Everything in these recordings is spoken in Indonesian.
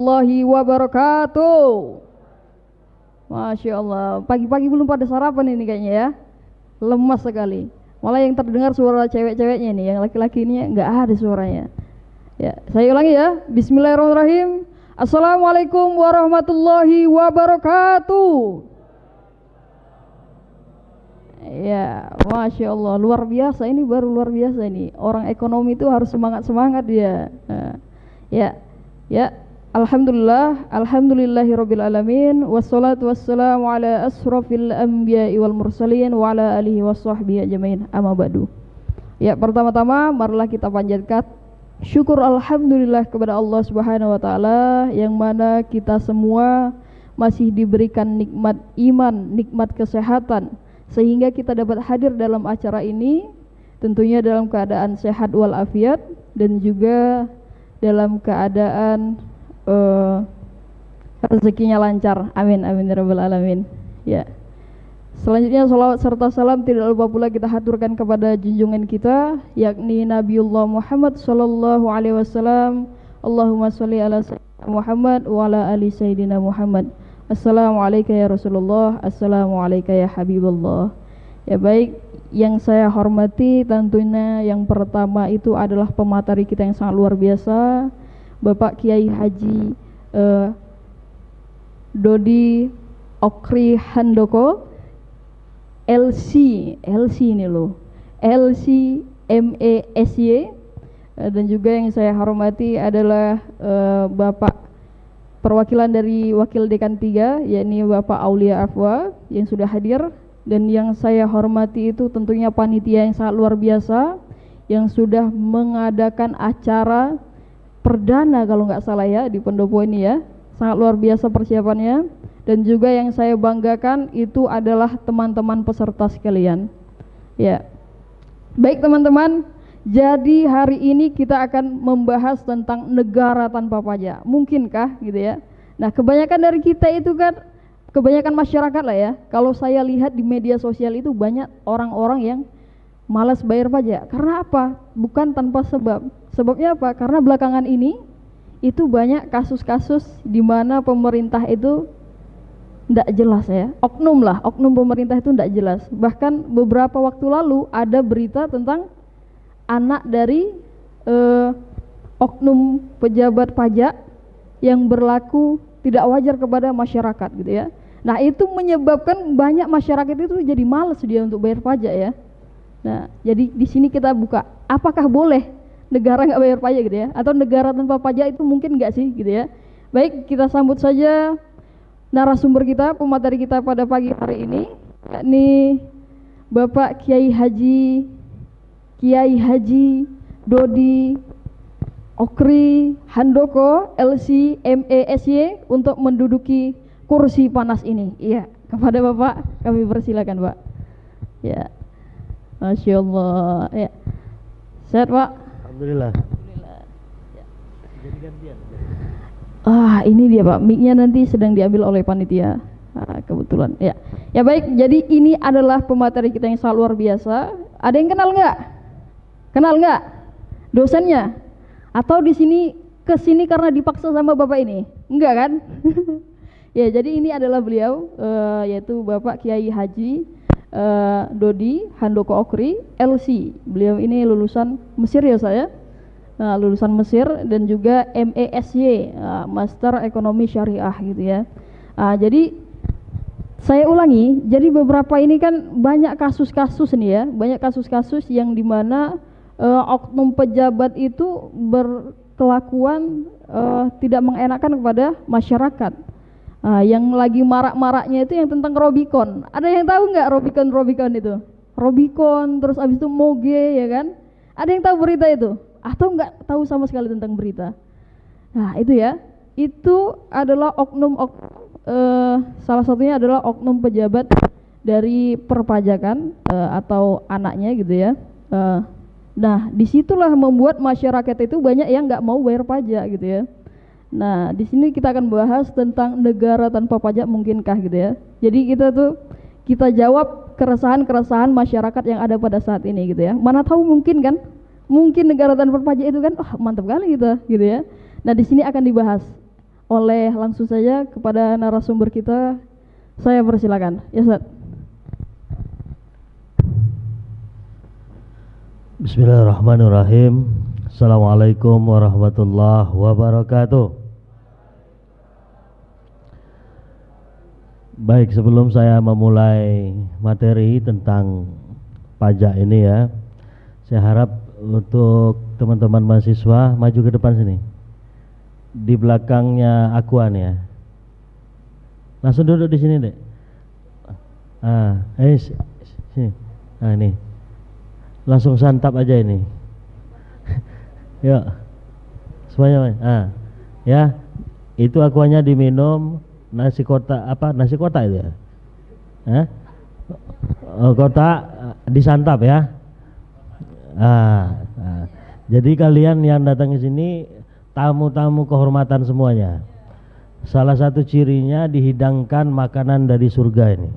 Warahmatullahi wabarakatuh. Masya Allah, pagi-pagi belum pada sarapan ini kayaknya ya. Lemas sekali. Malah yang terdengar suara cewek-ceweknya nih, yang laki-laki ini nggak ada suaranya. Ya, saya ulangi ya. Bismillahirrahmanirrahim. Assalamualaikum warahmatullahi wabarakatuh. Ya, Masya Allah, luar biasa, ini baru luar biasa ini. Orang ekonomi itu harus semangat-semangat dia. Ya, ya, Alhamdulillah, alhamdulillahirabbil alamin, wassalatu wassalamu ala asrofil anbiya'i wal mursalin wa ala alihi washabbihi ajmain, amma ba'du. Ya, pertama-tama marilah kita panjatkan syukur alhamdulillah kepada Allah Subhanahu wa taala yang mana kita semua masih diberikan nikmat iman, nikmat kesehatan sehingga kita dapat hadir dalam acara ini, tentunya dalam keadaan sehat walafiat dan juga dalam keadaan rezekinya lancar. Amin amin ya rabbal alamin. Ya. Selanjutnya salawat serta salam tidak lupa pula kita haturkan kepada junjungan kita yakni Nabiullah Muhammad sallallahu alaihi wasallam. Allahumma sholli ala sayyidina Muhammad wa ala ali sayyidina Muhammad. Assalamualaikum ya Rasulullah, assalamualaikum ya Habibullah. Ya baik, yang saya hormati tentunya yang pertama itu adalah pemateri kita yang sangat luar biasa, Bapak Kiai Haji Dodi Okri Handoko, LC ini loh, LC MESY. Dan juga yang saya hormati adalah Bapak perwakilan dari Wakil Dekan 3, yakni Bapak Aulia Afwa yang sudah hadir. Dan yang saya hormati itu tentunya panitia yang sangat luar biasa yang sudah mengadakan acara perdana kalau nggak salah ya di pendopo ini ya, sangat luar biasa persiapannya. Dan juga yang saya banggakan itu adalah teman-teman peserta sekalian. Ya, baik teman-teman, jadi hari ini kita akan membahas tentang negara tanpa pajak. Mungkinkah gitu ya? Nah, kebanyakan dari kita itu kan, kebanyakan masyarakat lah ya, kalau saya lihat di media sosial itu banyak orang-orang yang malas bayar pajak. Karena apa? Bukan tanpa sebab. Sebabnya apa? Karena belakangan ini itu banyak kasus-kasus di mana pemerintah itu tidak jelas ya. Oknum pemerintah itu tidak jelas. Bahkan beberapa waktu lalu ada berita tentang anak dari oknum pejabat pajak yang berlaku tidak wajar kepada masyarakat gitu ya. Nah, itu menyebabkan banyak masyarakat itu jadi malas dia untuk bayar pajak ya. Nah, jadi di sini kita buka, apakah boleh negara nggak bayar pajak gitu ya, atau negara tanpa pajak itu mungkin nggak sih gitu ya. Baik, kita sambut saja narasumber kita, pemateri kita pada pagi hari ini, yakni Bapak Kiai Haji Dodi Okri Handoko, LC MESY, untuk menduduki kursi panas ini. Iya, kepada Bapak kami persilakan, Pak. Ya, Masya Allah. Ya, sehat Pak? Alhamdulillah. Ya. Jadi gantian. Ini dia Pak, mic-nya nanti sedang diambil oleh panitia. Kebetulan. Ya, ya baik. Jadi ini adalah pemateri kita yang sangat luar biasa. Ada yang kenal nggak? Kenal nggak dosennya? Atau di sini kesini karena dipaksa sama Bapak ini? Enggak kan? Ya, jadi ini adalah beliau, yaitu Bapak Kiai Haji Dodi Handoko Okri, LC. Beliau ini lulusan Mesir ya saya, lulusan Mesir, dan juga MESY, Master Ekonomi Syariah gitu ya. Jadi saya ulangi, jadi beberapa ini kan banyak kasus-kasus nih ya, banyak kasus-kasus yang dimana oknum pejabat itu berkelakuan tidak mengenakan kepada masyarakat. Yang lagi marak-maraknya itu yang tentang Robicon. Ada yang tahu nggak Robicon itu? Robicon, terus abis itu Moge ya kan? Ada yang tahu berita itu? Atau nggak tahu sama sekali tentang berita? Nah itu ya, itu adalah salah satunya adalah oknum pejabat dari perpajakan atau anaknya gitu ya. Nah, disitulah membuat masyarakat itu banyak yang nggak mau bayar pajak gitu ya. Nah, di sini kita akan bahas tentang negara tanpa pajak mungkinkah gitu ya. Jadi kita jawab keresahan-keresahan masyarakat yang ada pada saat ini gitu ya. Mana tahu mungkin kan? Mungkin negara tanpa pajak itu kan, mantap kali gitu ya. Nah, di sini akan dibahas oleh langsung saja kepada narasumber kita. Saya persilakan. Ya, Ustaz. Bismillahirrahmanirrahim. Assalamualaikum warahmatullahi wabarakatuh. Baik, sebelum saya memulai materi tentang pajak ini ya, saya harap untuk teman-teman mahasiswa maju ke depan sini. Di belakangnya Akuan ya. Langsung duduk di sini, Dek. Sini. Nah, ini. Langsung santap aja ini. Yuk. Semuanya. Ya. Itu Akuannya diminum. Nasi kotak nasi kotak itu ya? Kotak disantap ya. Jadi kalian yang datang ke sini tamu-tamu kehormatan semuanya. Salah satu cirinya dihidangkan makanan dari surga ini.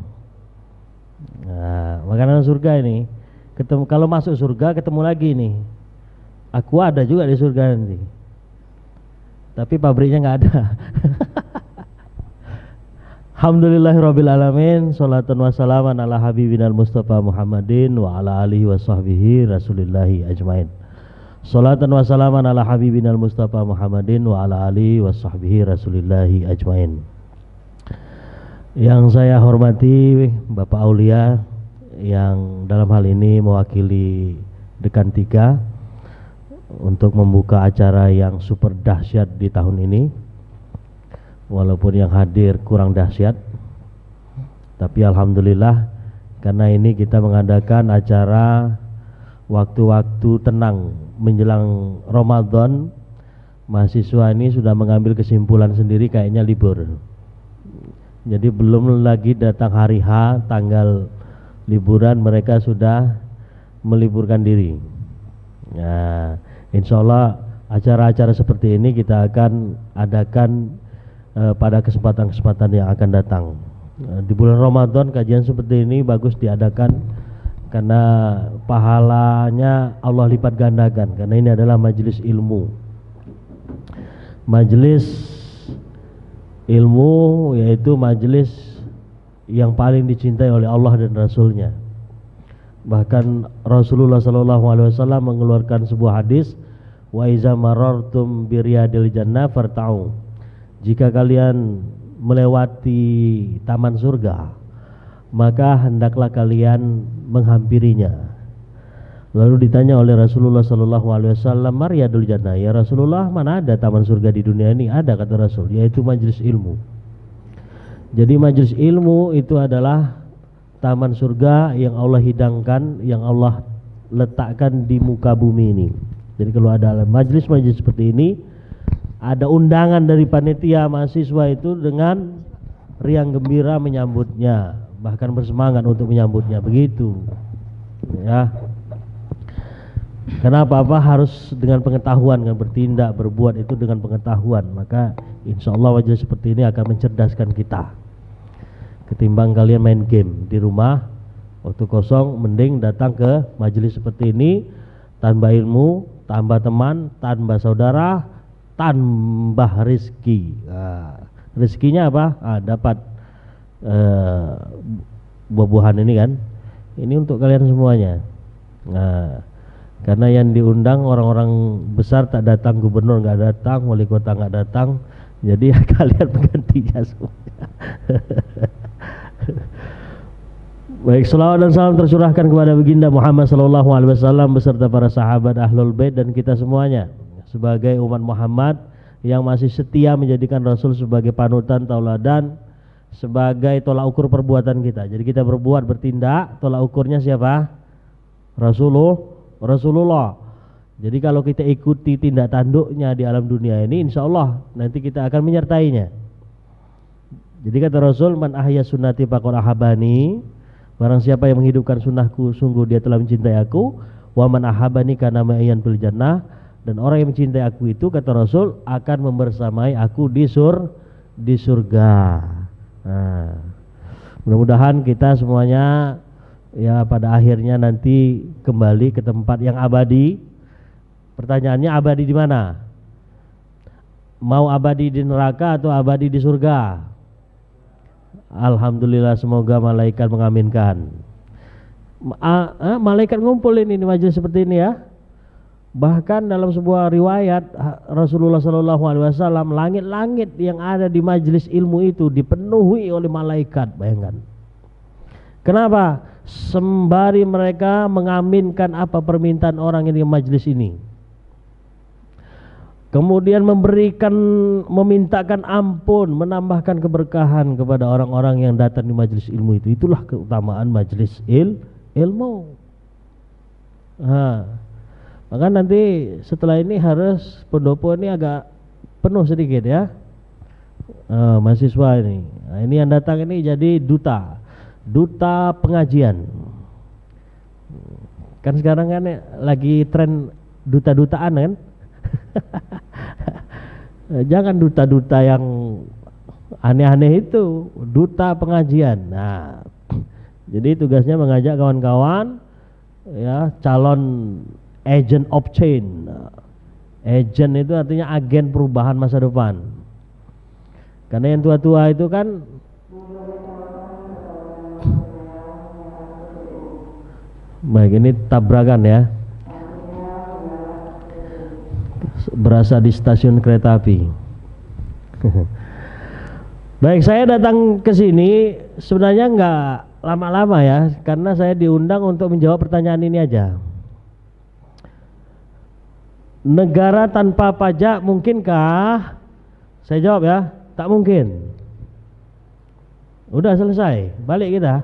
Makanan surga ini ketemu, kalau masuk surga ketemu lagi nih. Aku ada juga di surga nanti. Tapi pabriknya nggak ada. Alhamdulillahirrabbilalamin. Salatan wassalaman ala habibinal mustafa Muhammadin wa ala alihi wa sahbihi rasulillahi ajmain. Salatan wassalaman ala habibinal mustafa Muhammadin wa ala alihi wa sahbihi rasulillahi ajmain. Yang saya hormati Bapak Aulia yang dalam hal ini mewakili Dekan 3 untuk membuka acara yang super dahsyat di tahun ini. Walaupun yang hadir kurang dahsyat, tapi alhamdulillah karena ini kita mengadakan acara waktu-waktu tenang menjelang Ramadan. Mahasiswa ini sudah mengambil kesimpulan sendiri kayaknya libur. Jadi belum lagi datang hari H, tanggal liburan, mereka sudah meliburkan diri. Nah, insya Allah acara-acara seperti ini kita akan adakan pada kesempatan-kesempatan yang akan datang. Di bulan Ramadan kajian seperti ini bagus diadakan karena pahalanya Allah lipat gandakan, karena ini adalah majelis ilmu. Majelis ilmu yaitu majelis yang paling dicintai oleh Allah dan Rasulnya. Bahkan Rasulullah SAW mengeluarkan sebuah hadis, wa iza marartum biryadil jannah farta'u. Jika kalian melewati taman surga, maka hendaklah kalian menghampirinya. Lalu ditanya oleh Rasulullah SAW, Maryadul Jannah, ya Rasulullah, mana ada taman surga di dunia ini? Ada, kata Rasul, yaitu majelis ilmu. Jadi majelis ilmu itu adalah taman surga yang Allah hidangkan, yang Allah letakkan di muka bumi ini. Jadi kalau ada majelis-majelis seperti ini, ada undangan dari panitia mahasiswa itu dengan riang gembira menyambutnya, bahkan bersemangat untuk menyambutnya, begitu ya. Kenapa? Harus dengan pengetahuan, dengan bertindak, berbuat itu dengan pengetahuan. Maka insya Allah majelis seperti ini akan mencerdaskan kita. Ketimbang kalian main game di rumah waktu kosong, mending datang ke majelis seperti ini, tambah ilmu, tambah teman, tambah saudara, tambah rezeki. Rezekinya apa? Dapat buah-buahan ini kan. Ini untuk kalian semuanya. Karena yang diundang orang-orang besar tak datang, gubernur nggak datang, wali kota nggak datang, jadi kalian penggantinya semua. Baik, selawat dan salam tercurahkan kepada baginda Muhammad SAW beserta para sahabat Ahlul Bait dan kita semuanya sebagai umat Muhammad yang masih setia menjadikan Rasul sebagai panutan, tauladan, sebagai tolak ukur perbuatan kita. Jadi kita berbuat, bertindak, tolak ukurnya siapa? Rasulullah. Jadi kalau kita ikuti tindak tanduknya di alam dunia ini, insya Allah nanti kita akan menyertainya. Jadi kata Rasul, man ahya sunnati faqad ahabani, barang siapa yang menghidupkan sunnahku, sungguh dia telah mencintai aku. Wa man ahabani kana ma'iyyan fil jannah, dan orang yang mencintai aku itu, kata Rasul, akan membersamai aku di surga. Nah, mudah-mudahan kita semuanya ya pada akhirnya nanti kembali ke tempat yang abadi. Pertanyaannya, abadi di mana? mau abadi di neraka atau abadi di surga? Alhamdulillah, semoga malaikat mengaminkan. Malaikat ngumpul ini di majelis seperti ini ya. Bahkan dalam sebuah riwayat Rasulullah SAW, langit-langit yang ada di majelis ilmu itu dipenuhi oleh malaikat. Bayangkan. Kenapa? Sembari mereka mengaminkan apa permintaan orang yang di majelis ini. Kemudian memintakan ampun, menambahkan keberkahan kepada orang-orang yang datang di majelis ilmu itu. Itulah keutamaan majelis ilmu. Maka nanti setelah ini harus pendopo ini agak penuh sedikit ya, mahasiswa ini. Nah, ini yang datang ini jadi duta pengajian. Kan sekarang kan lagi tren duta-dutaan kan. Jangan duta-duta yang aneh-aneh itu, duta pengajian. Nah, jadi tugasnya mengajak kawan-kawan ya, calon agent of change. Agent itu artinya agen perubahan masa depan. Karena yang tua-tua itu kan baik, ini tabrakan ya, berasa di stasiun kereta api. Baik, saya datang ke sini sebenarnya nggak lama-lama ya, karena saya diundang untuk menjawab pertanyaan ini aja. Negara tanpa pajak mungkinkah? Saya jawab ya, tak mungkin. Udah selesai, balik kita.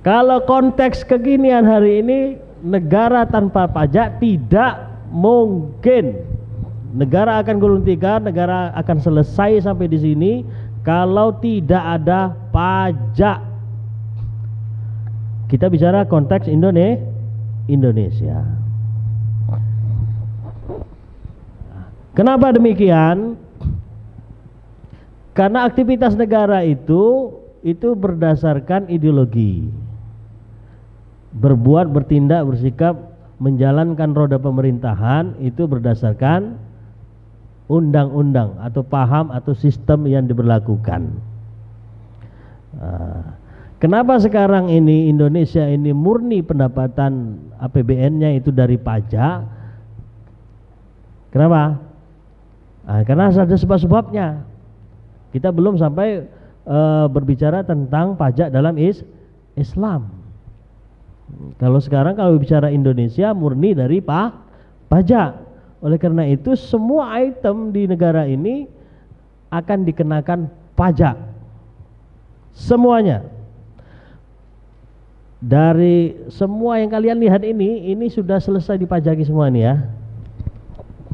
Kalau konteks kekinian hari ini, negara tanpa pajak tidak mungkin. Negara akan gulung tikar, negara akan selesai sampai di sini kalau tidak ada pajak. Kita bicara konteks Indonesia. Kenapa demikian? Karena aktivitas negara itu berdasarkan ideologi. Berbuat, bertindak, bersikap, menjalankan roda pemerintahan itu berdasarkan undang-undang atau paham atau sistem yang diberlakukan. Kenapa sekarang ini Indonesia ini murni pendapatan APBN-nya itu dari pajak? Kenapa? Karena ada sebab-sebabnya. Kita belum sampai berbicara tentang pajak dalam Islam. Kalau sekarang kalau bicara Indonesia murni dari pajak. Oleh karena itu semua item di negara ini akan dikenakan pajak. Semuanya. Dari semua yang kalian lihat ini sudah selesai dipajaki semua nih ya.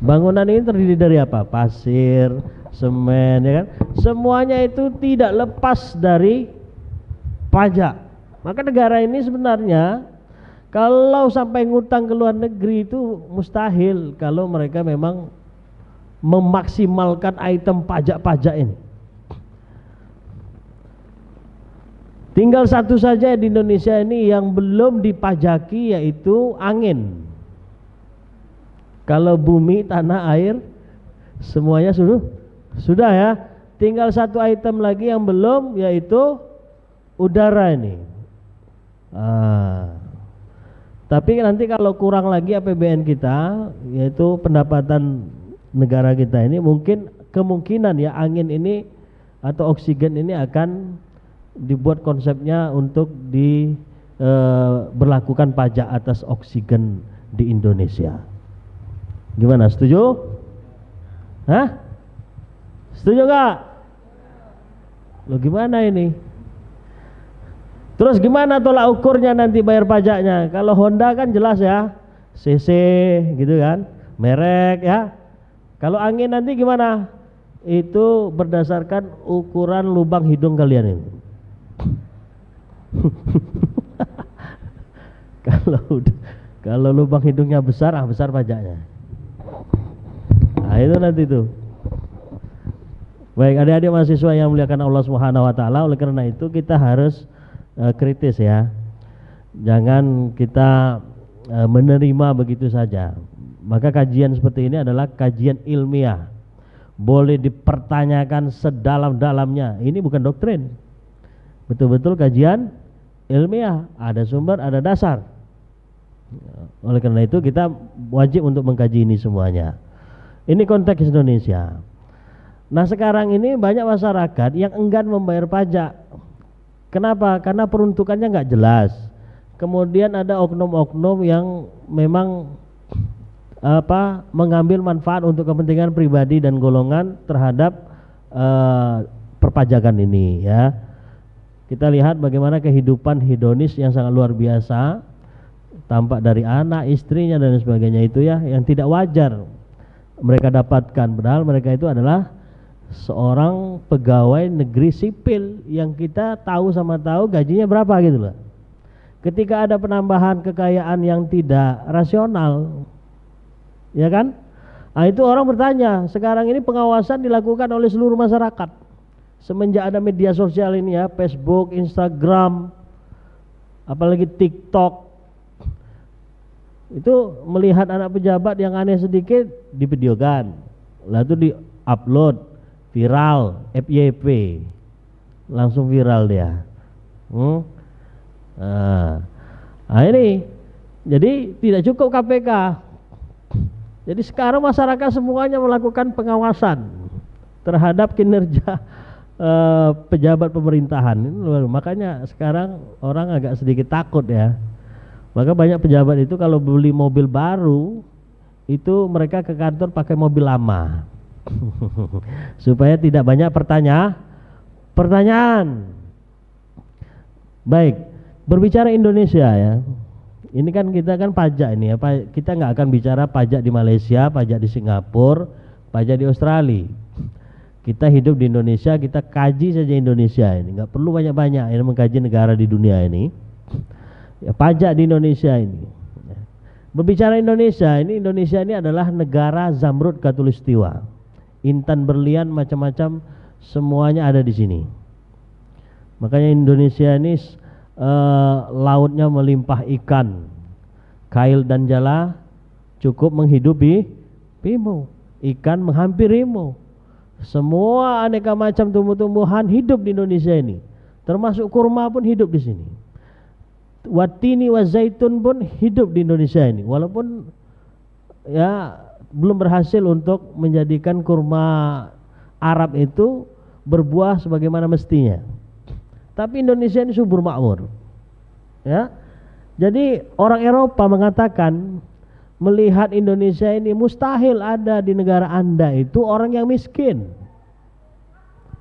Bangunan ini terdiri dari apa? Pasir, semen, ya kan? Semuanya itu tidak lepas dari pajak. Maka negara ini sebenarnya kalau sampai ngutang ke luar negeri itu mustahil kalau mereka memang memaksimalkan item pajak-pajak ini. Tinggal satu saja di Indonesia ini yang belum dipajaki, yaitu angin. Kalau bumi, tanah, air semuanya sudah ya. Tinggal satu item lagi yang belum, yaitu udara ini. Tapi nanti kalau kurang lagi APBN kita, yaitu pendapatan negara kita ini, mungkin kemungkinan ya angin ini atau oksigen ini akan dibuat konsepnya untuk berlakukan pajak atas oksigen di Indonesia. Gimana, setuju? Hah? Setuju nggak? Loh gimana ini? Terus gimana tolak ukurnya nanti bayar pajaknya? Kalau Honda kan jelas ya, CC gitu kan, merek ya. Kalau angin nanti gimana? Itu berdasarkan ukuran lubang hidung kalian ini. Kalau lubang hidungnya besar, besar pajaknya. Nah itu nanti tuh. Baik, adik-adik mahasiswa yang muliakan Allah Subhanahu wa taala, oleh karena itu kita harus kritis ya. Jangan kita menerima begitu saja. Maka kajian seperti ini adalah kajian ilmiah, boleh dipertanyakan sedalam-dalamnya. Ini bukan doktrin, betul-betul kajian ilmiah, ada sumber, ada dasar. Oleh karena itu kita wajib untuk mengkaji ini semuanya. Ini konteks Indonesia. Nah sekarang ini banyak masyarakat yang enggan membayar pajak. Kenapa? Karena peruntukannya nggak jelas. Kemudian ada oknum-oknum yang memang mengambil manfaat untuk kepentingan pribadi dan golongan terhadap perpajakan ini, ya. Kita lihat bagaimana kehidupan hedonis yang sangat luar biasa, tampak dari anak, istrinya dan sebagainya itu, ya, yang tidak wajar mereka dapatkan, padahal mereka itu adalah seorang pegawai negeri sipil yang kita tahu sama tahu gajinya berapa gitu loh. Ketika ada penambahan kekayaan yang tidak rasional, ya kan? Nah, itu orang bertanya, sekarang ini pengawasan dilakukan oleh seluruh masyarakat. Semenjak ada media sosial ini, ya, Facebook, Instagram, apalagi TikTok, itu melihat anak pejabat yang aneh sedikit divideokan, lalu di-upload, viral, FYP, langsung viral dia. Nah ini, jadi tidak cukup KPK. Jadi sekarang masyarakat semuanya melakukan pengawasan terhadap kinerja pejabat pemerintahan. Makanya sekarang orang agak sedikit takut, ya. Maka banyak pejabat itu kalau beli mobil baru itu mereka ke kantor pakai mobil lama supaya tidak banyak pertanyaan. Baik, berbicara Indonesia, ya. Ini kan kita kan pajak ini, ya. Kita nggak akan bicara pajak di Malaysia, pajak di Singapura, pajak di Australia. Kita hidup di Indonesia, kita kaji saja Indonesia ini. Nggak perlu banyak-banyak ini mengkaji negara di dunia ini. Ya, pajak di Indonesia ini. Berbicara Indonesia ini adalah negara zamrud khatulistiwa, intan berlian macam-macam semuanya ada di sini. Makanya Indonesia ini lautnya melimpah ikan, kail dan jala cukup menghidupimu, ikan menghampirimu. Semua aneka macam tumbuh-tumbuhan hidup di Indonesia ini, termasuk kurma pun hidup di sini. Watini wa zaitun pun hidup di Indonesia ini, walaupun ya belum berhasil untuk menjadikan kurma Arab itu berbuah sebagaimana mestinya. Tapi Indonesia ini subur makmur, ya. Jadi orang Eropa mengatakan melihat Indonesia ini mustahil ada di negara Anda itu orang yang miskin.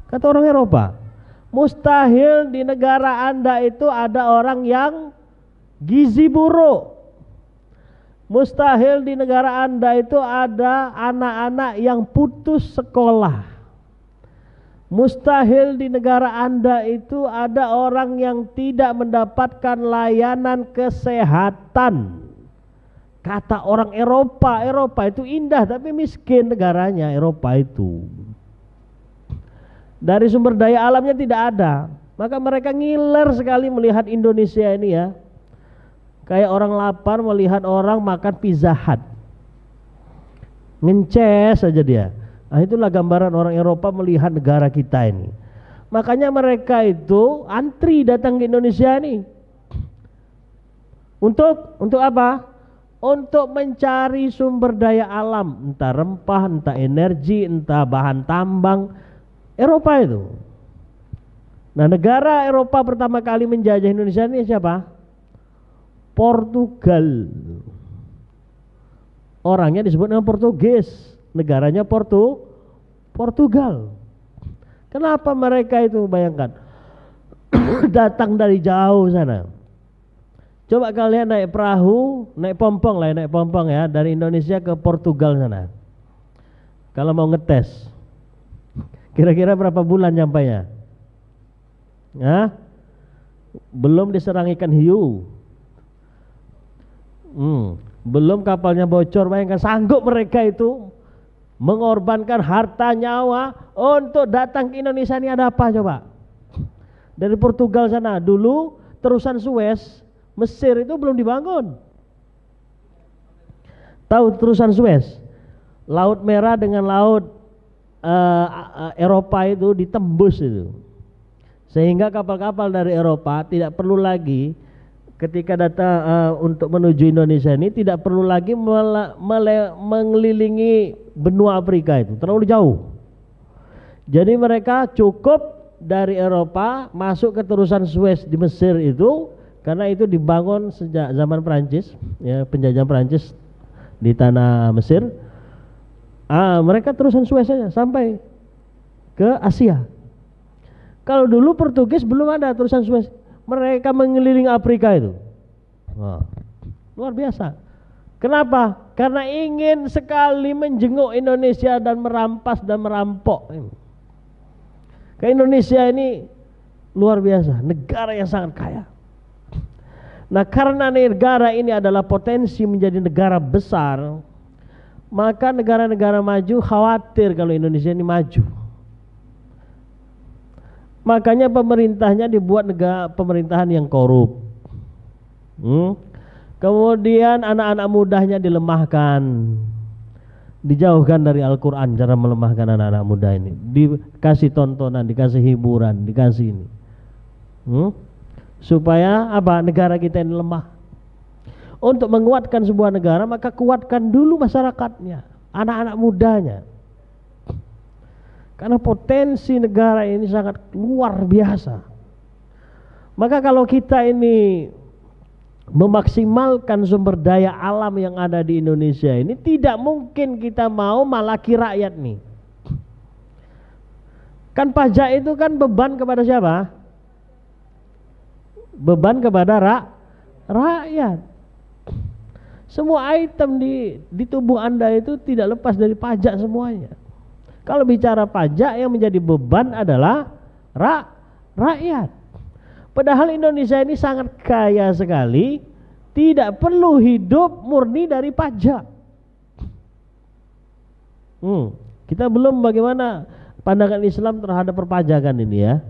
Kata orang Eropa, mustahil di negara Anda itu ada orang yang gizi buruk. Mustahil di negara Anda itu ada anak-anak yang putus sekolah. Mustahil di negara Anda itu ada orang yang tidak mendapatkan layanan kesehatan. Kata orang Eropa, Eropa itu indah tapi miskin negaranya Eropa itu. Dari sumber daya alamnya tidak ada. Maka mereka ngiler sekali melihat Indonesia ini, ya. Kayak orang lapar melihat orang makan Pizza Hut. Ngences saja dia. Nah, itulah gambaran orang Eropa melihat negara kita ini. Makanya mereka itu antri datang ke Indonesia ini. Untuk apa? Untuk mencari sumber daya alam, entah rempah, entah energi, entah bahan tambang. Eropa itu. Nah, negara Eropa pertama kali menjajah Indonesia ini siapa? Portugal. Orangnya disebut dengan Portugis, negaranya Portugal. Kenapa mereka itu, bayangkan, datang dari jauh sana. Coba kalian naik perahu, naik pompong lah, naik pompong ya, dari Indonesia ke Portugal sana. Kalau mau ngetes, kira-kira berapa bulan nyampainya? Belum diserang ikan hiu. Belum kapalnya bocor, bayangkan sanggup mereka itu mengorbankan harta nyawa untuk datang ke Indonesia. Ini ada apa coba? Dari Portugal sana, dulu terusan Suez, Mesir itu belum dibangun. Tahu terusan Suez? Laut Merah dengan laut Eropa itu ditembus itu. Sehingga kapal-kapal dari Eropa tidak perlu lagi ketika datang untuk menuju Indonesia ini tidak perlu lagi mengelilingi benua Afrika, itu terlalu jauh. Jadi mereka cukup dari Eropa masuk ke terusan Suez di Mesir itu, karena itu dibangun sejak zaman Perancis, ya, penjajah Perancis di tanah Mesir. Mereka terusan Suez saja sampai ke Asia. Kalau dulu Portugis belum ada terusan Suez, mereka mengelilingi Afrika itu. Luar biasa. Kenapa? Karena ingin sekali menjenguk Indonesia dan merampas dan merampok. Ke Indonesia ini luar biasa, negara yang sangat kaya. Nah, karena negara ini adalah potensi menjadi negara besar, maka negara-negara maju khawatir kalau Indonesia ini maju. Makanya pemerintahnya dibuat pemerintahan yang korup. Kemudian anak-anak mudanya dilemahkan, dijauhkan dari Al-Quran, cara melemahkan anak-anak muda ini. Dikasih tontonan, dikasih hiburan, dikasih ini. Supaya apa? Negara kita ini lemah. Untuk menguatkan sebuah negara, maka kuatkan dulu masyarakatnya, anak-anak mudanya. Karena potensi negara ini sangat luar biasa. Maka kalau kita ini memaksimalkan sumber daya alam yang ada di Indonesia ini, tidak mungkin kita mau malaki rakyat nih. Kan pajak itu kan beban kepada siapa? Beban kepada rakyat. Semua item di tubuh Anda itu tidak lepas dari pajak semuanya. Kalau bicara pajak, yang menjadi beban adalah rakyat. Padahal Indonesia ini sangat kaya sekali, tidak perlu hidup murni dari pajak. Kita belum bagaimana pandangan Islam terhadap perpajakan ini ya.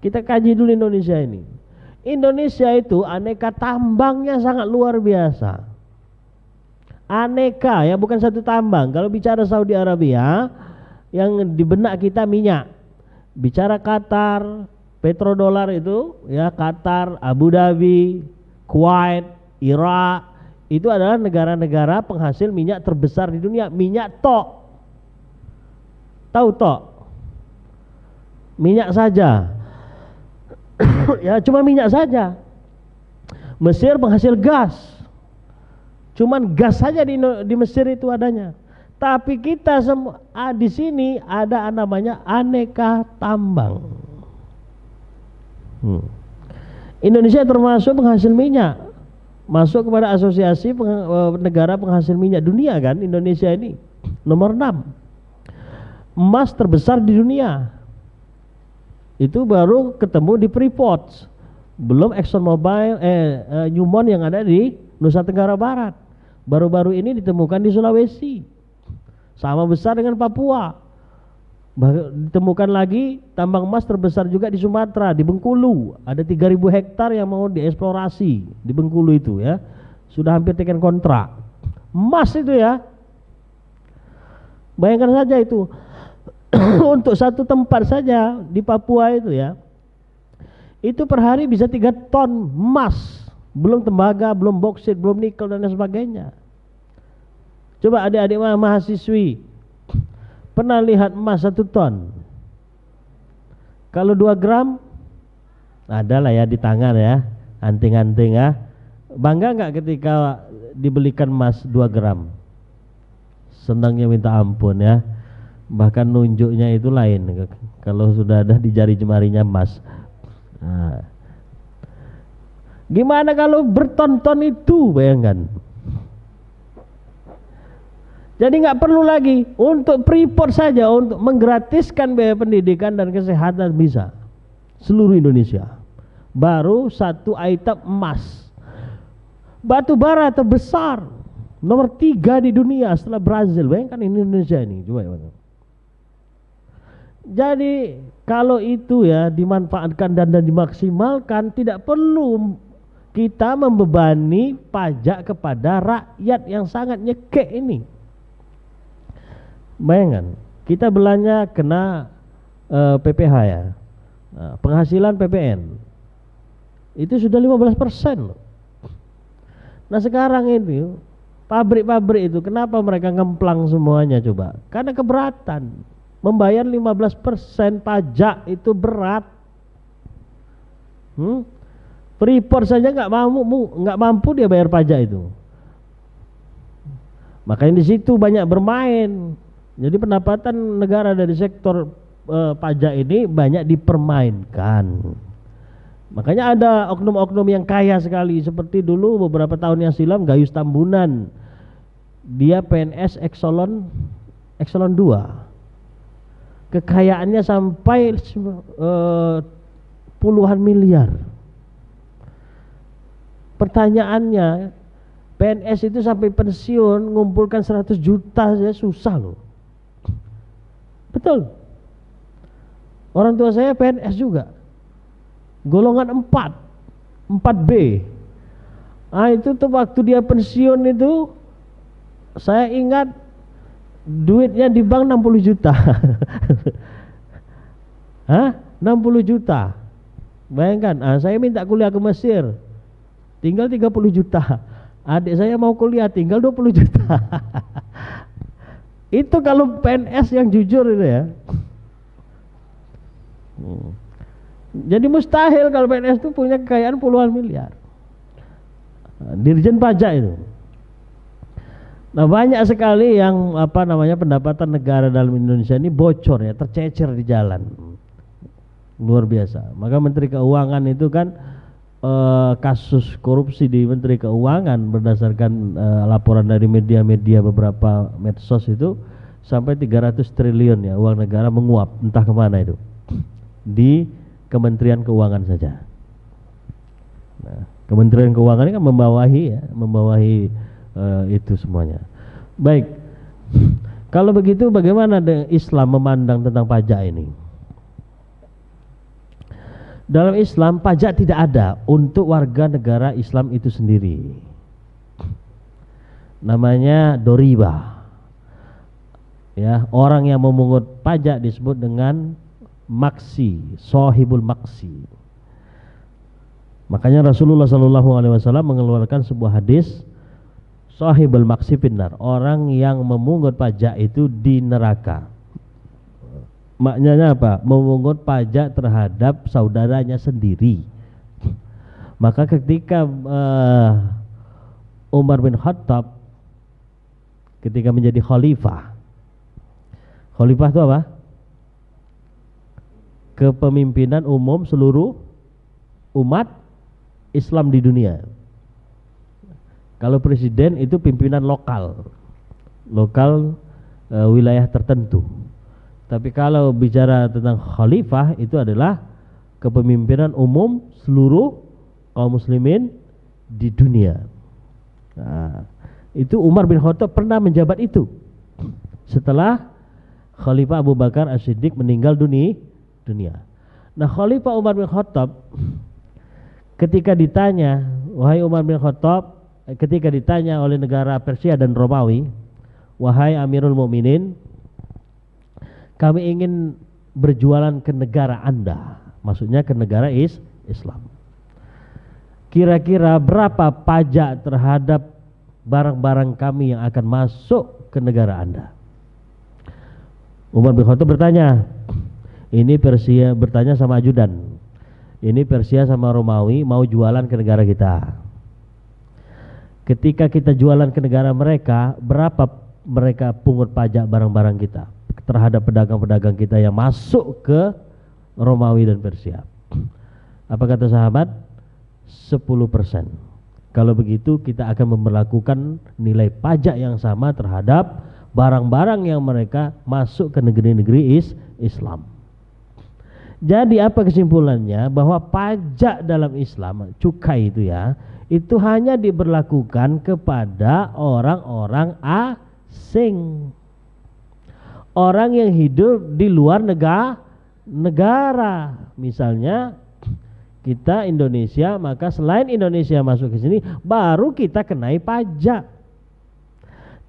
Kita kaji dulu Indonesia ini. Indonesia itu aneka tambangnya sangat luar biasa. Aneka ya, bukan satu tambang. Kalau bicara Saudi Arabia, yang di benak kita minyak. Bicara Qatar, petrodolar itu ya, Qatar, Abu Dhabi, Kuwait, Irak, itu adalah negara-negara penghasil minyak terbesar di dunia. Minyak tok. Tahu tok? Minyak saja. Ya cuma minyak saja. Mesir penghasil gas. Cuman gas saja di Mesir itu adanya. Tapi kita semua di sini ada namanya aneka tambang. Indonesia termasuk penghasil minyak, masuk kepada asosiasi negara penghasil minyak dunia kan. Indonesia ini nomor 6. Emas terbesar di dunia. Itu baru ketemu di Freeport. Belum ExxonMobil, Newmont yang ada di Nusa Tenggara Barat. Baru-baru ini ditemukan di Sulawesi. Sama besar dengan Papua. Ditemukan lagi tambang emas terbesar juga di Sumatera, di Bengkulu. Ada 3.000 hektar yang mau dieksplorasi di Bengkulu itu ya. Sudah hampir tekan kontrak. Emas itu ya. Bayangkan saja itu. Untuk satu tempat saja di Papua itu ya. Itu per hari bisa 3 ton emas. Belum tembaga, belum boksit, belum nikel dan lain sebagainya. Coba adik-adik mahasiswi pernah lihat emas 1 ton? Kalau 2 gram ada lah ya di tangan ya, anting-anting ya. Bangga nggak ketika dibelikan emas 2 gram? Senangnya minta ampun ya. Bahkan nunjuknya itu lain kalau sudah ada di jari jemarinya emas. Gimana kalau berton-ton itu, bayangkan. Jadi nggak perlu lagi untuk Freeport saja untuk menggratiskan biaya pendidikan dan kesehatan bisa seluruh Indonesia. Baru 1 item emas. Batu bara terbesar nomor 3 di dunia setelah Brazil. Bayangkan Indonesia ini, coba ya. Jadi kalau itu ya dimanfaatkan dan dimaksimalkan, tidak perlu kita membebani pajak kepada rakyat yang sangat nyekek ini. Bayangkan, kita belanja kena PPh ya, nah, penghasilan PPN itu sudah 15% loh. Nah sekarang itu pabrik-pabrik itu kenapa mereka ngemplang semuanya coba? Karena keberatan. Membayar 15% pajak itu berat. Freeport saja nggak mampu dia bayar pajak itu. Makanya di situ banyak bermain. Jadi pendapatan negara dari sektor pajak ini banyak dipermainkan. Makanya ada oknum-oknum yang kaya sekali, seperti dulu beberapa tahun yang silam Gayus Tambunan. Dia PNS Exelon 2. Kekayaannya sampai puluhan miliar. Pertanyaannya, PNS itu sampai pensiun ngumpulkan 100 juta saja susah loh. Betul. Orang tua saya PNS juga. Golongan 4B. Ah itu tuh waktu dia pensiun itu saya ingat duitnya di bank 60 juta. Hah? 60 juta. Bayangkan, saya minta kuliah ke Mesir. Tinggal 30 juta. Adik saya mau kuliah tinggal 20 juta. Itu kalau PNS yang jujur itu ya. Jadi mustahil kalau PNS itu punya kekayaan puluhan miliar. Dirjen pajak itu. Nah banyak sekali yang pendapatan negara dalam Indonesia ini bocor ya, tercecer di jalan, luar biasa. Maka Menteri Keuangan itu kan kasus korupsi di Menteri Keuangan berdasarkan laporan dari media-media beberapa medsos itu sampai 300 triliun ya uang negara menguap entah kemana itu di Kementerian Keuangan saja. Nah, Kementerian Keuangan ini kan membawahi itu semuanya. Baik, kalau begitu bagaimana Islam memandang tentang pajak ini? Dalam Islam pajak tidak ada untuk warga negara Islam itu sendiri. Namanya doriba. Ya, orang yang memungut pajak disebut dengan maksi, sohibul maksi. Makanya Rasulullah SAW mengeluarkan sebuah hadis, sohibul maksi finnar, orang yang memungut pajak itu di neraka. Maknanya apa? Memungut pajak terhadap saudaranya sendiri. Maka ketika Umar bin Khattab ketika menjadi khalifah itu apa? Kepemimpinan umum seluruh umat Islam di dunia. Kalau presiden itu pimpinan lokal wilayah tertentu. Tapi kalau bicara tentang khalifah itu adalah kepemimpinan umum seluruh kaum muslimin di dunia. Nah, itu Umar bin Khattab pernah menjabat itu setelah Khalifah Abu Bakar As-Siddiq meninggal dunia. Nah, Khalifah Umar bin Khattab ketika ditanya, wahai Umar bin Khattab, ketika ditanya oleh negara Persia dan Romawi, wahai Amirul Mukminin, kami ingin berjualan ke negara Anda, maksudnya ke negara Islam. Kira-kira berapa pajak terhadap barang-barang kami yang akan masuk ke negara Anda? Umar bin Khattab bertanya, ini Persia bertanya sama ajudan, ini Persia sama Romawi mau jualan ke negara kita. Ketika kita jualan ke negara mereka, berapa mereka pungut pajak barang-barang kita terhadap pedagang-pedagang kita yang masuk ke Romawi dan Persia? Apa kata sahabat? 10%. Kalau begitu kita akan memperlakukan nilai pajak yang sama terhadap barang-barang yang mereka masuk ke negeri-negeri Islam. Jadi apa kesimpulannya? Bahwa pajak dalam Islam, cukai itu ya, itu hanya diberlakukan kepada orang-orang asing, orang yang hidup di luar negara. Misalnya kita Indonesia, maka selain Indonesia masuk ke sini baru kita kenai pajak.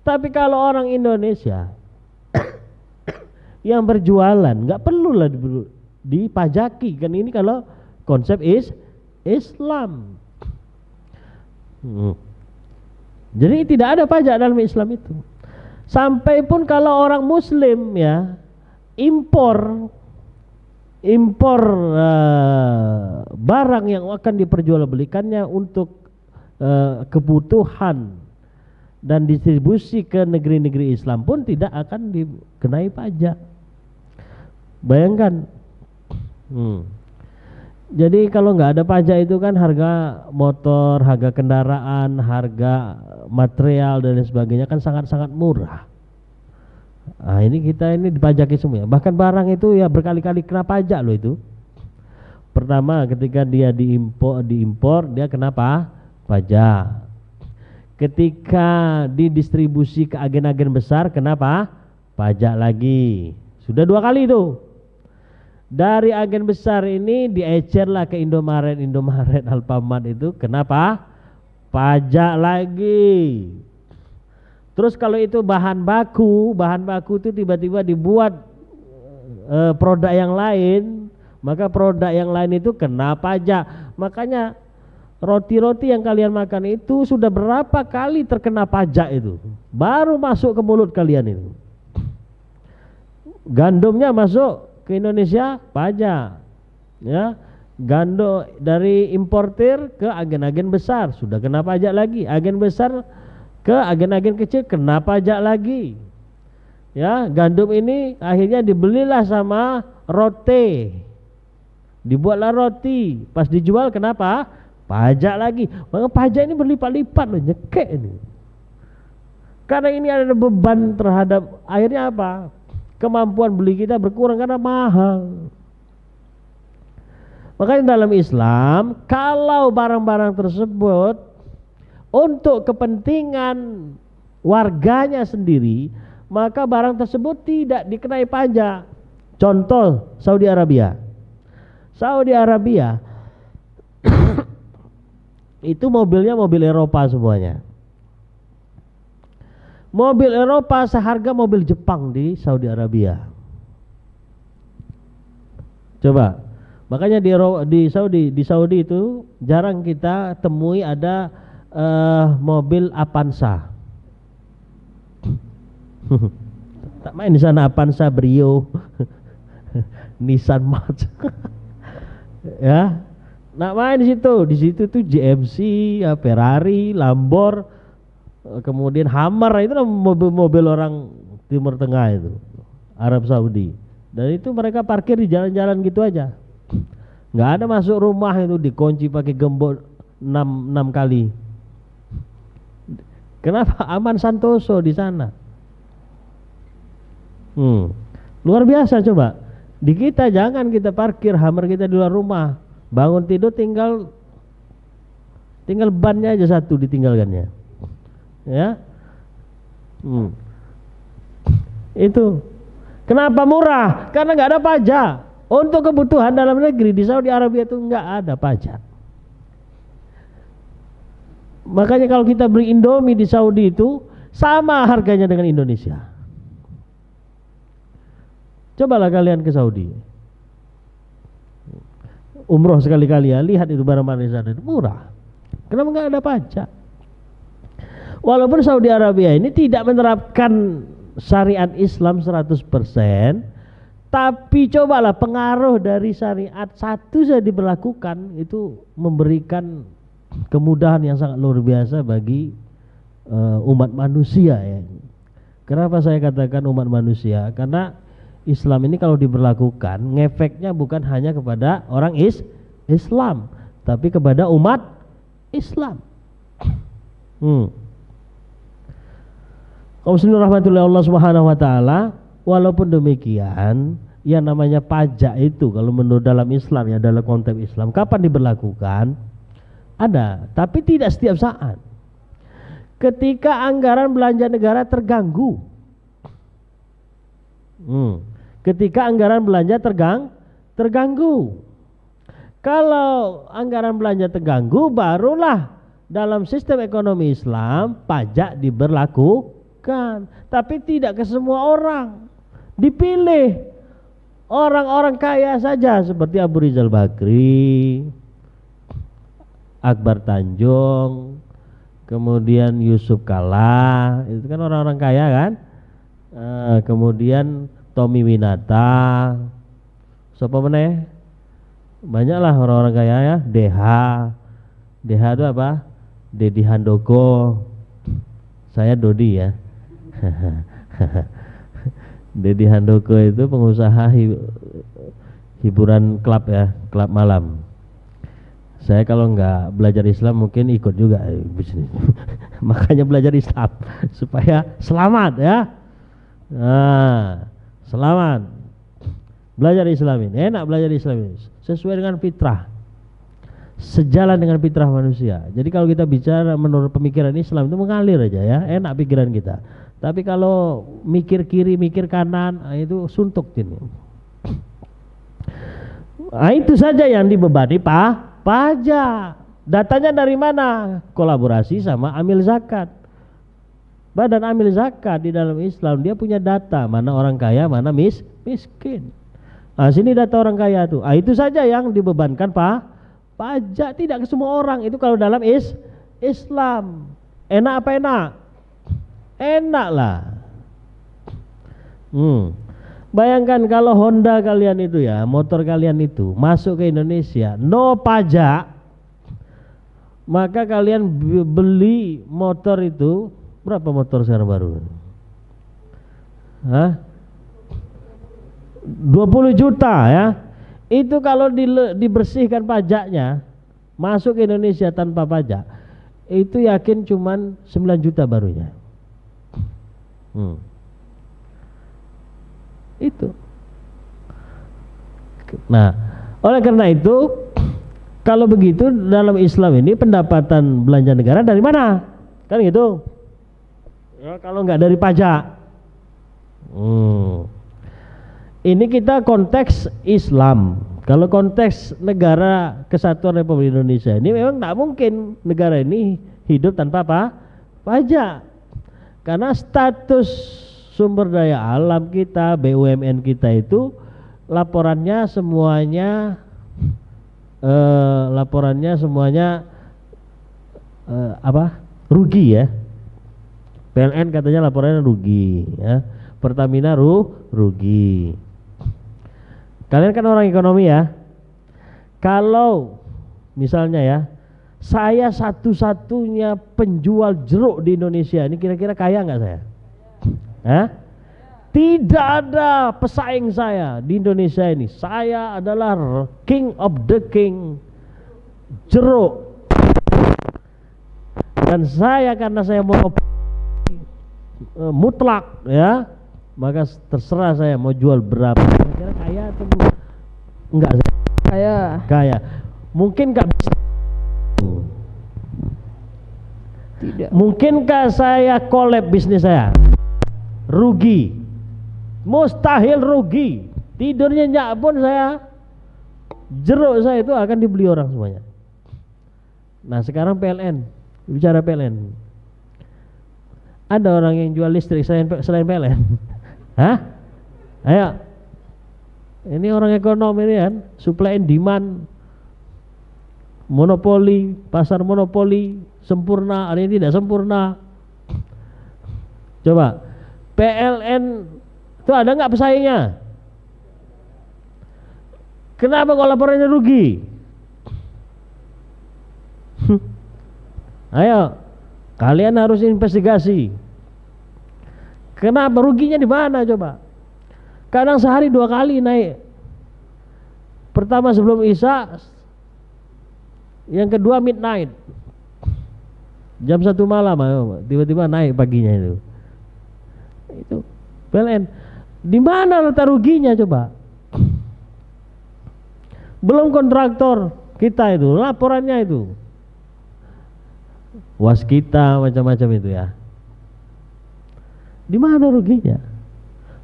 Tapi kalau orang Indonesia yang berjualan nggak perlulah dipajaki kan, ini kalau konsep Islam. Jadi tidak ada pajak dalam Islam itu. Sampai pun kalau orang Muslim ya impor barang yang akan diperjualbelikannya untuk kebutuhan dan distribusi ke negeri-negeri Islam pun tidak akan dikenai pajak. Bayangkan. Jadi kalau nggak ada pajak itu kan harga motor, harga kendaraan, harga material dan lain sebagainya kan sangat-sangat murah. Nah ini kita ini dipajaki semua. Bahkan barang itu ya berkali-kali kena pajak loh itu. Pertama ketika dia diimpor dia kenapa? Pajak. Ketika didistribusi ke agen-agen besar kenapa? Pajak lagi. Sudah 2 kali itu. Dari agen besar ini diecerlah ke Indomaret, Alfamart itu kenapa? Pajak lagi. Terus kalau itu bahan baku itu tiba-tiba dibuat produk yang lain, maka produk yang lain itu kena pajak. Makanya roti-roti yang kalian makan itu sudah berapa kali terkena pajak itu, baru masuk ke mulut kalian itu. Gandumnya masuk ke Indonesia pajak, ya. Gandum dari importir ke agen-agen besar sudah kena pajak lagi, agen besar ke agen-agen kecil kena pajak lagi, ya. Gandum ini akhirnya dibelilah sama roti, dibuatlah roti, pas dijual kenapa? Pajak lagi. Maka pajak ini berlipat-lipat loh, nyekek ini. Karena ini ada beban terhadap, akhirnya apa? Kemampuan beli kita berkurang karena mahal. Makanya dalam Islam kalau barang-barang tersebut untuk kepentingan warganya sendiri, maka barang tersebut tidak dikenai pajak. Contoh Saudi Arabia. Saudi Arabia itu mobilnya mobil Eropa semuanya. Mobil Eropa seharga mobil Jepang di Saudi Arabia. Coba, makanya di Saudi itu jarang kita temui ada mobil Avanza. Tak main di sana Avanza, Brio, Nissan March, ya. Nak main di situ tuh GMC, ya, Ferrari, Lamborghini, kemudian Hummer, itu mobil-mobil orang Timur Tengah itu, Arab Saudi. Dan itu mereka parkir di jalan-jalan gitu aja, nggak ada masuk rumah itu, dikunci pakai gembok 6 kali. Kenapa? Aman Santoso di sana. Luar biasa. Coba di kita jangan kita parkir Hummer kita di luar rumah, bangun tidur tinggal bannya aja satu ditinggalkannya, ya. Itu kenapa murah? Karena nggak ada pajak. Untuk kebutuhan dalam negeri di Saudi Arabia itu nggak ada pajak. Makanya kalau kita beli Indomie di Saudi itu sama harganya dengan Indonesia. Cobalah kalian ke Saudi, umroh sekali-kali ya, lihat itu barang-barang di sana itu murah. Kenapa nggak ada pajak? Walaupun Saudi Arabia ini tidak menerapkan syariat Islam 100%, tapi cobalah pengaruh dari syariat satu saja diberlakukan itu memberikan kemudahan yang sangat luar biasa bagi umat manusia, ya. Kenapa saya katakan umat manusia? Karena Islam ini kalau diberlakukan ngefeknya bukan hanya kepada orang Islam, tapi kepada umat Islam. Kaum muslimin rahmatullahi Allah Subhanahu wa taala, walaupun demikian yang namanya pajak itu kalau menurut dalam Islam, ya, dalam konteks Islam kapan diberlakukan? Ada, tapi tidak setiap saat. Ketika anggaran belanja negara terganggu. Ketika anggaran belanja terganggu. Kalau anggaran belanja terganggu, barulah dalam sistem ekonomi Islam pajak diberlakukan. Tapi tidak ke semua orang. Dipilih orang-orang kaya saja seperti Abu Rizal Bakri, Akbar Tanjung, kemudian Yusuf Kala, itu kan orang-orang kaya kan. Kemudian Tommy Winata, siapa meneh? Banyaklah orang-orang kaya ya. DH itu apa? Dedi Handoko. Saya Dodi ya. Dedi Handoko itu pengusaha hiburan klub ya, klub malam. Saya kalau nggak belajar Islam mungkin ikut juga bisnis. Makanya belajar Islam supaya selamat ya. Nah, selamat. Belajar Islam ini, enak belajar Islam ini sesuai dengan fitrah, sejalan dengan fitrah manusia. Jadi kalau kita bicara menurut pemikiran Islam itu mengalir aja ya, enak pikiran kita. Tapi kalau mikir kiri, mikir kanan, itu suntuk ini. Nah, itu saja yang dibebani pajak. Datanya dari mana? Kolaborasi sama amil zakat. Badan amil zakat di dalam Islam dia punya data mana orang kaya, mana miskin. Nah, sini data orang kaya tuh. Ah, itu saja yang dibebankan pajak, tidak ke semua orang. Itu kalau dalam Islam. Enak apa enak? Enak lah. Bayangkan kalau Honda kalian itu ya, motor kalian itu masuk ke Indonesia, no pajak, maka kalian beli motor itu berapa motor sekarang baru? Hah? 20 juta ya. Itu kalau dibersihkan pajaknya, masuk ke Indonesia tanpa pajak, itu yakin cuman 9 juta barunya. Itu. Nah, oleh karena itu, kalau begitu dalam Islam ini pendapatan belanja negara dari mana? Kan gitu. Ya, kalau nggak dari pajak. Ini kita konteks Islam. Kalau konteks negara kesatuan Republik Indonesia ini memang tidak mungkin negara ini hidup tanpa pajak. Karena status sumber daya alam kita, BUMN kita itu laporannya semuanya rugi ya. PLN katanya laporannya rugi ya. Pertamina rugi. Kalian kan orang ekonomi ya. Kalau misalnya ya, saya satu-satunya penjual jeruk di Indonesia, ini kira-kira kaya nggak saya? Hah? Tidak ada pesaing saya di Indonesia ini. Saya adalah king of the king jeruk. Dan saya karena saya mau mutlak ya, maka terserah saya mau jual berapa. Kira-kira kaya atau enggak? Kaya. Mungkin nggak bisa. Tidak. Mungkinkah saya collab bisnis saya? Rugi. Mustahil rugi. Tidurnya nyak pun saya, jeruk saya itu akan dibeli orang semuanya. Nah sekarang PLN, bicara PLN, ada orang yang jual listrik selain PLN? Hah? Ayo, ini orang ekonomi ini kan, supply and demand, monopoli, pasar monopoli, sempurna, ada yang tidak sempurna. Coba, PLN itu ada nggak pesaingnya? Kenapa kok laporannya rugi? Ayo, kalian harus investigasi. Kenapa ruginya di mana coba? Kadang sehari 2 kali naik. Pertama sebelum Isya, yang kedua midnight. Jam 1 malam tiba-tiba naik paginya itu. Itu PLN. Di mana letak ruginya coba? Belum kontraktor kita itu, laporannya itu. Waskita macam-macam itu ya. Di mana ruginya?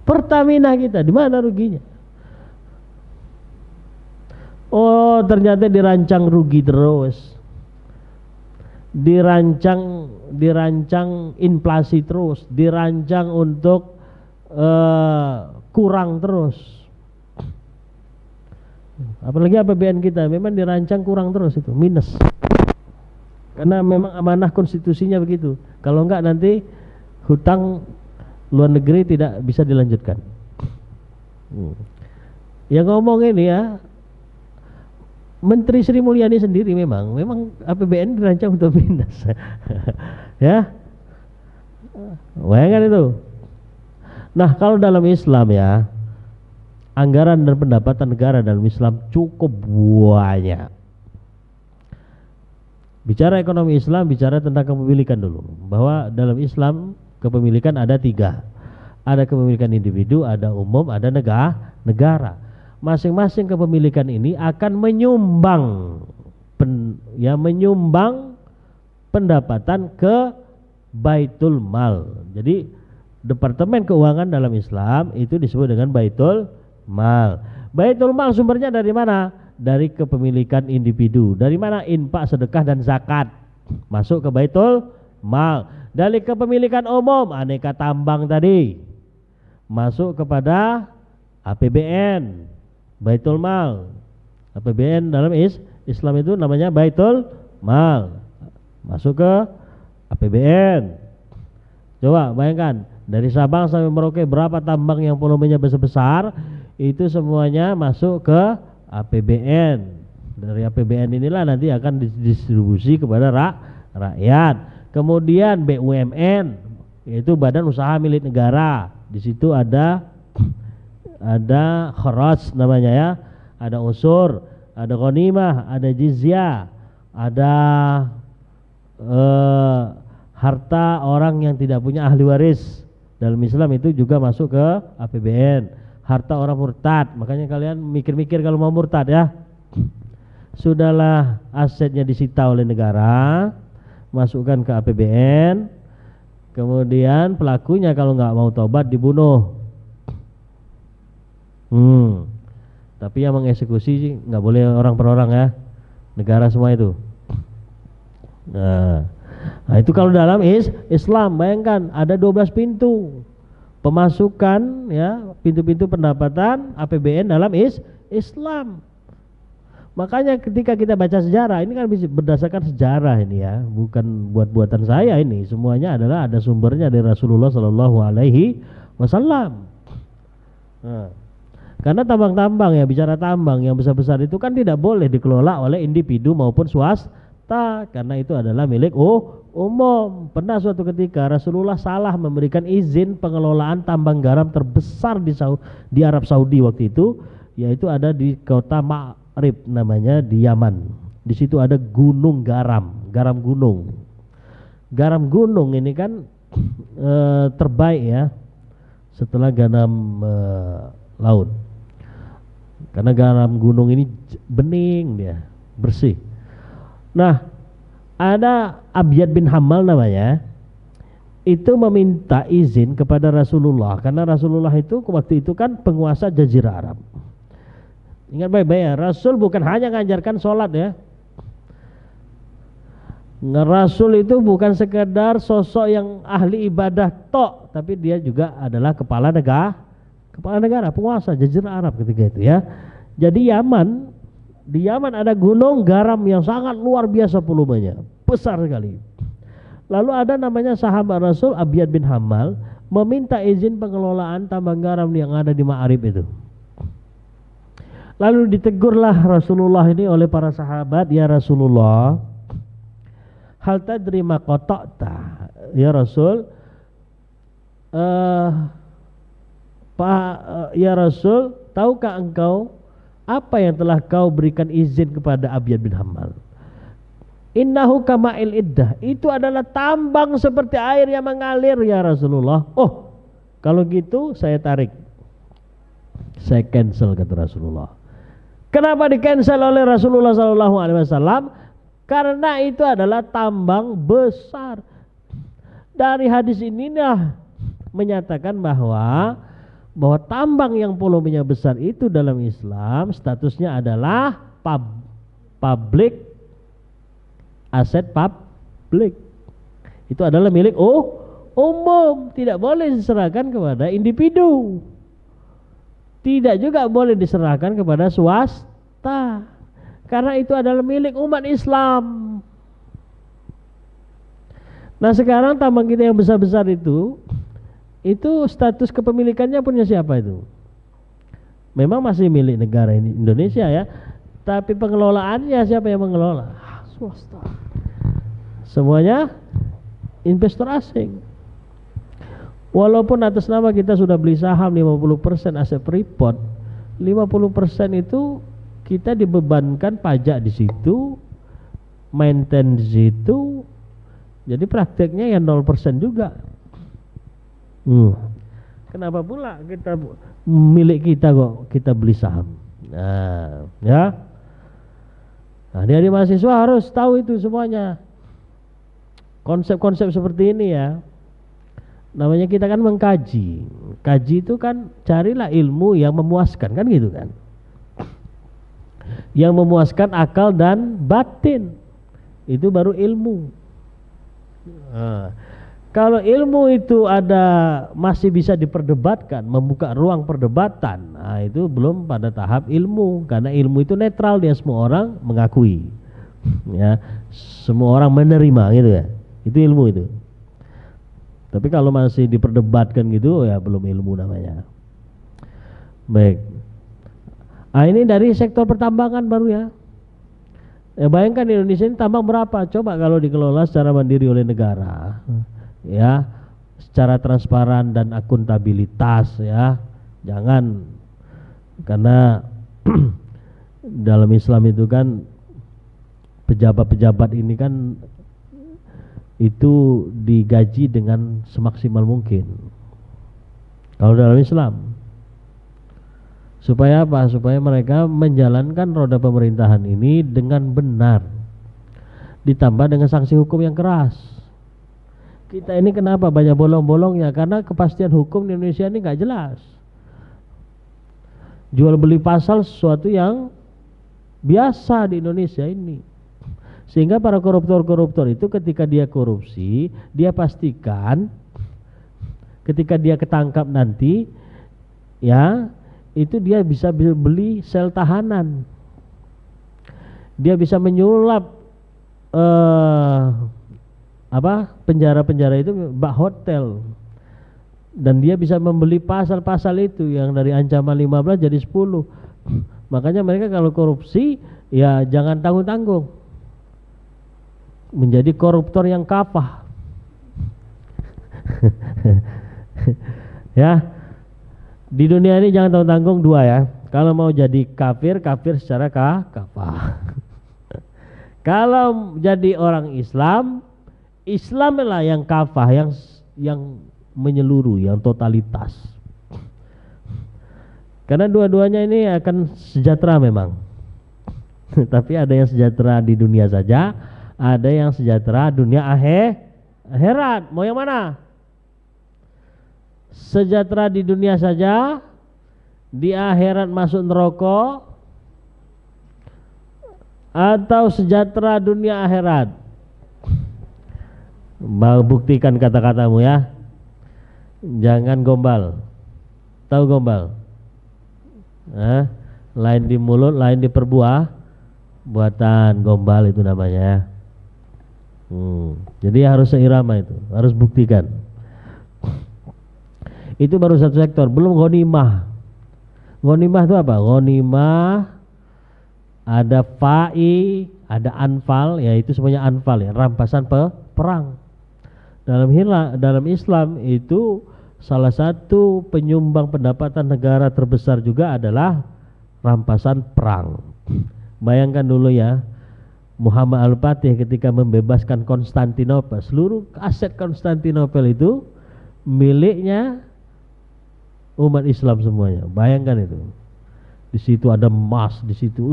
Pertamina kita di mana ruginya? Oh, ternyata dirancang rugi terus. Dirancang inflasi terus, dirancang untuk kurang terus. Apalagi APBN kita memang dirancang kurang terus, itu minus. Karena memang amanah konstitusinya begitu. Kalau enggak nanti hutang luar negeri tidak bisa dilanjutkan. Yang ngomong ini ya Menteri Sri Mulyani sendiri memang APBN dirancang untuk minus. Ya, bayangkan itu. Nah, kalau dalam Islam ya, anggaran dan pendapatan negara dalam Islam cukup banyak. Bicara ekonomi Islam, bicara tentang kepemilikan dulu. Bahwa dalam Islam kepemilikan ada 3. Ada kepemilikan individu, ada umum, ada negara. Masing-masing kepemilikan ini akan menyumbang pendapatan ke Baitul Mal. Jadi Departemen Keuangan dalam Islam itu disebut dengan Baitul Mal. Baitul Mal sumbernya dari mana? Dari kepemilikan individu. Dari mana? Infak, sedekah dan zakat masuk ke Baitul Mal. Dari kepemilikan umum, aneka tambang tadi masuk kepada APBN, Baitul Mal. APBN dalam Islam itu namanya Baitul Mal, masuk ke APBN. Coba bayangkan, dari Sabang sampai Merauke berapa tambang yang volumenya besar-besar, itu semuanya masuk ke APBN. Dari APBN inilah nanti akan didistribusi kepada rakyat. Kemudian BUMN, yaitu badan usaha milik negara. Di situ ada kharaj namanya ya, ada usur, ada ghanimah, ada jizyah, ada harta orang yang tidak punya ahli waris. Dalam Islam itu juga masuk ke APBN. Harta orang murtad, makanya kalian mikir-mikir kalau mau murtad ya. Sudahlah asetnya disita oleh negara, masukkan ke APBN. Kemudian pelakunya kalau nggak mau tobat dibunuh. Tapi yang mengeksekusi nggak boleh orang per orang ya, negara semua itu. Nah itu kalau dalam Islam, bayangkan ada 12 pintu pemasukan ya, pintu-pintu pendapatan APBN dalam Islam. Makanya ketika kita baca sejarah, ini kan berdasarkan sejarah ini ya, bukan buat-buatan saya ini, semuanya adalah ada sumbernya dari Rasulullah Shallallahu Alaihi Wasallam. Karena tambang-tambang ya, bicara tambang yang besar-besar itu kan tidak boleh dikelola oleh individu maupun swasta, karena itu adalah milik umum. Pernah suatu ketika Rasulullah salah memberikan izin pengelolaan tambang garam terbesar di Arab Saudi waktu itu, yaitu ada di kota Ma'rib namanya, di Yaman. Di situ ada gunung garam gunung. Garam gunung ini kan terbaik ya setelah garam laut. Karena garam gunung ini bening, dia bersih. Nah, ada Abyad bin Hammal namanya, itu meminta izin kepada Rasulullah, karena Rasulullah itu waktu itu kan penguasa Jazirah Arab. Ingat baik-baik ya, Rasul bukan hanya mengajarkan sholat ya. Rasul itu bukan sekedar sosok yang ahli ibadah tok, tapi dia juga adalah kepala negara, penguasa Jazirah Arab ketika itu ya. Jadi di Yaman ada gunung garam yang sangat luar biasa volumenya, besar sekali. Lalu ada namanya sahabat Rasul Abyad bin Hammal meminta izin pengelolaan tambang garam yang ada di Ma'rib itu. Lalu ditegurlah Rasulullah ini oleh para sahabat, ya Rasulullah, hal tadri ma qata'ta, ya Rasul, ya Rasul, tahukah engkau apa yang telah kau berikan izin kepada Abyad bin Hammal? Innahu kama'il iddah, itu adalah tambang seperti air yang mengalir ya Rasulullah. Oh, kalau gitu saya tarik, saya cancel, kata Rasulullah. Kenapa di cancel oleh Rasulullah SAW? Karena itu adalah tambang besar. Dari hadis ini menyatakan bahwa tambang yang volumenya besar itu dalam Islam statusnya adalah public, aset publik. Itu adalah milik umum, tidak boleh diserahkan kepada individu. Tidak juga boleh diserahkan kepada swasta. Karena itu adalah milik umat Islam. Nah sekarang tambang kita yang besar-besar itu status kepemilikannya punya siapa itu? Memang masih milik negara ini Indonesia ya, tapi pengelolaannya siapa yang mengelola? Swasta. Semuanya investor asing. Walaupun atas nama kita sudah beli saham 50% aset Freeport, 50% itu kita dibebankan pajak di situ, maintain di situ. Jadi prakteknya ya 0% juga. Kenapa pula kita milik kita kok kita beli saham? Nah, ya. Nah, dari mahasiswa harus tahu itu semuanya. Konsep-konsep seperti ini ya. Namanya kita kan mengkaji. Kaji itu kan carilah ilmu yang memuaskan, kan gitu kan. Yang memuaskan akal dan batin. Itu baru ilmu. Nah, kalau ilmu itu masih bisa diperdebatkan, membuka ruang perdebatan, nah itu belum pada tahap ilmu, karena ilmu itu netral, dia semua orang mengakui, ya, semua orang menerima gitu ya, itu ilmu itu. Tapi kalau masih diperdebatkan gitu ya belum ilmu namanya. Baik. Nah ini dari sektor pertambangan baru ya. Bayangkan Indonesia ini tambang berapa? Coba kalau dikelola secara mandiri oleh negara, ya, secara transparan dan akuntabilitas ya. Jangan, karena dalam Islam itu kan pejabat-pejabat ini kan itu digaji dengan semaksimal mungkin. Kalau dalam Islam, supaya apa? Supaya mereka menjalankan roda pemerintahan ini dengan benar, ditambah dengan sanksi hukum yang keras. Kita ini kenapa banyak bolong-bolongnya? Karena kepastian hukum di Indonesia ini nggak jelas. Jual beli pasal sesuatu yang biasa di Indonesia ini, sehingga para koruptor-koruptor itu ketika dia korupsi, dia pastikan ketika dia ketangkap nanti, ya, itu dia bisa beli sel tahanan, dia bisa menyulap penjara-penjara itu bak hotel, dan dia bisa membeli pasal-pasal itu yang dari ancaman 15 jadi 10. Makanya mereka kalau korupsi ya jangan tanggung-tanggung, menjadi koruptor yang kafah. Ya, di dunia ini jangan tanggung-tanggung dua ya. Kalau mau jadi kafir, kafir secara kafah. Kalau jadi orang Islam, Islam lah yang kafah, yang menyeluruh, yang totalitas. Karena dua-duanya ini akan sejahtera memang. Tapi ada yang sejahtera di dunia saja, ada yang sejahtera dunia akhirat. Mau yang mana? Sejahtera di dunia saja, di akhirat masuk neraka, atau sejahtera dunia akhirat? Buktikan kata-katamu ya. Jangan gombal. Tahu gombal? Lain di mulut, lain di perbuatan. Gombal itu namanya. Jadi harus seirama itu, harus buktikan. Itu baru satu sektor, belum ghanimah. Ghanimah itu apa? Ghanimah ada fa'i, ada anfal, ya itu semuanya anfal ya, rampasan perang. Dalam Islam itu salah satu penyumbang pendapatan negara terbesar juga adalah rampasan perang. Bayangkan dulu ya, Muhammad Al-Fatih ketika membebaskan Konstantinopel, seluruh aset Konstantinopel itu miliknya umat Islam semuanya. Bayangkan itu. Di situ ada emas, di situ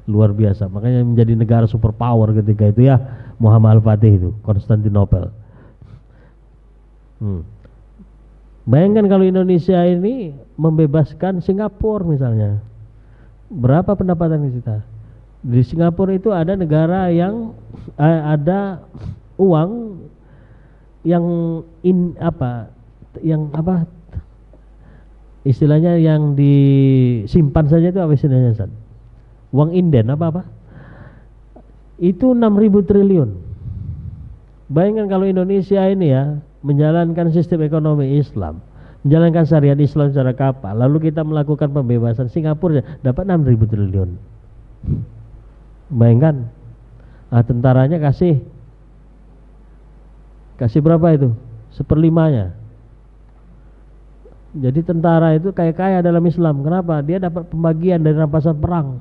luar biasa. Makanya menjadi negara superpower ketika itu ya, Muhammad Al-Fatih itu, Konstantinopel. Bayangkan kalau Indonesia ini membebaskan Singapura misalnya, berapa pendapatan kita? Di Singapura itu ada negara yang ada uang yang istilahnya yang disimpan saja itu apa istilahnya, Ustaz? Uang inden apa? Itu 6.000 triliun. Bayangkan kalau Indonesia ini ya menjalankan sistem ekonomi Islam, menjalankan syariat Islam secara kapal, lalu kita melakukan pembebasan, Singapura dapat 6.000 triliun. Bayangkan, tentaranya kasih berapa itu? 1/5-nya. Jadi tentara itu kaya dalam Islam. Kenapa? Dia dapat pembagian dari rampasan perang.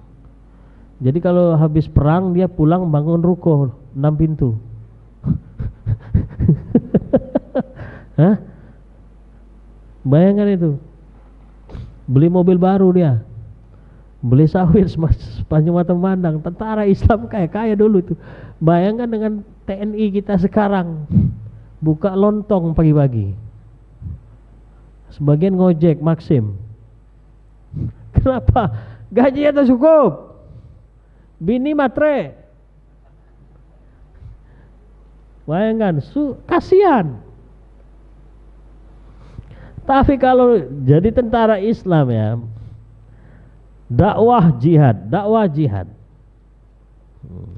Jadi kalau habis perang dia pulang bangun ruko 6 pintu. Hah? Bayangkan itu. Beli mobil baru dia. Beli sawit sepanjang mata memandang. Tentara Islam kaya dulu itu. Bayangkan dengan TNI kita sekarang. Buka lontong pagi-pagi. Sebagian ngojek Maxim. Kenapa? Gajinya tak cukup. Bini matre. Bayangkan, kasihan. Tapi kalau jadi tentara Islam ya, dakwah jihad.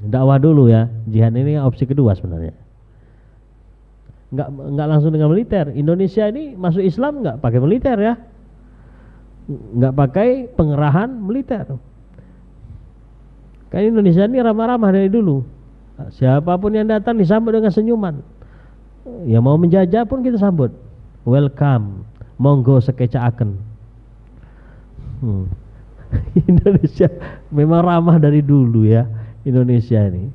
Dakwah dulu ya. Jihad ini opsi kedua sebenarnya. Enggak langsung dengan militer. Indonesia ini masuk Islam enggak pakai militer ya. Enggak pakai pengerahan militer. Kan Indonesia ini ramah-ramah dari dulu. Siapapun yang datang disambut dengan senyuman. Ya mau menjajah pun kita sambut. Welcome. Monggo sekecaaken. Indonesia memang ramah dari dulu ya, Indonesia ini.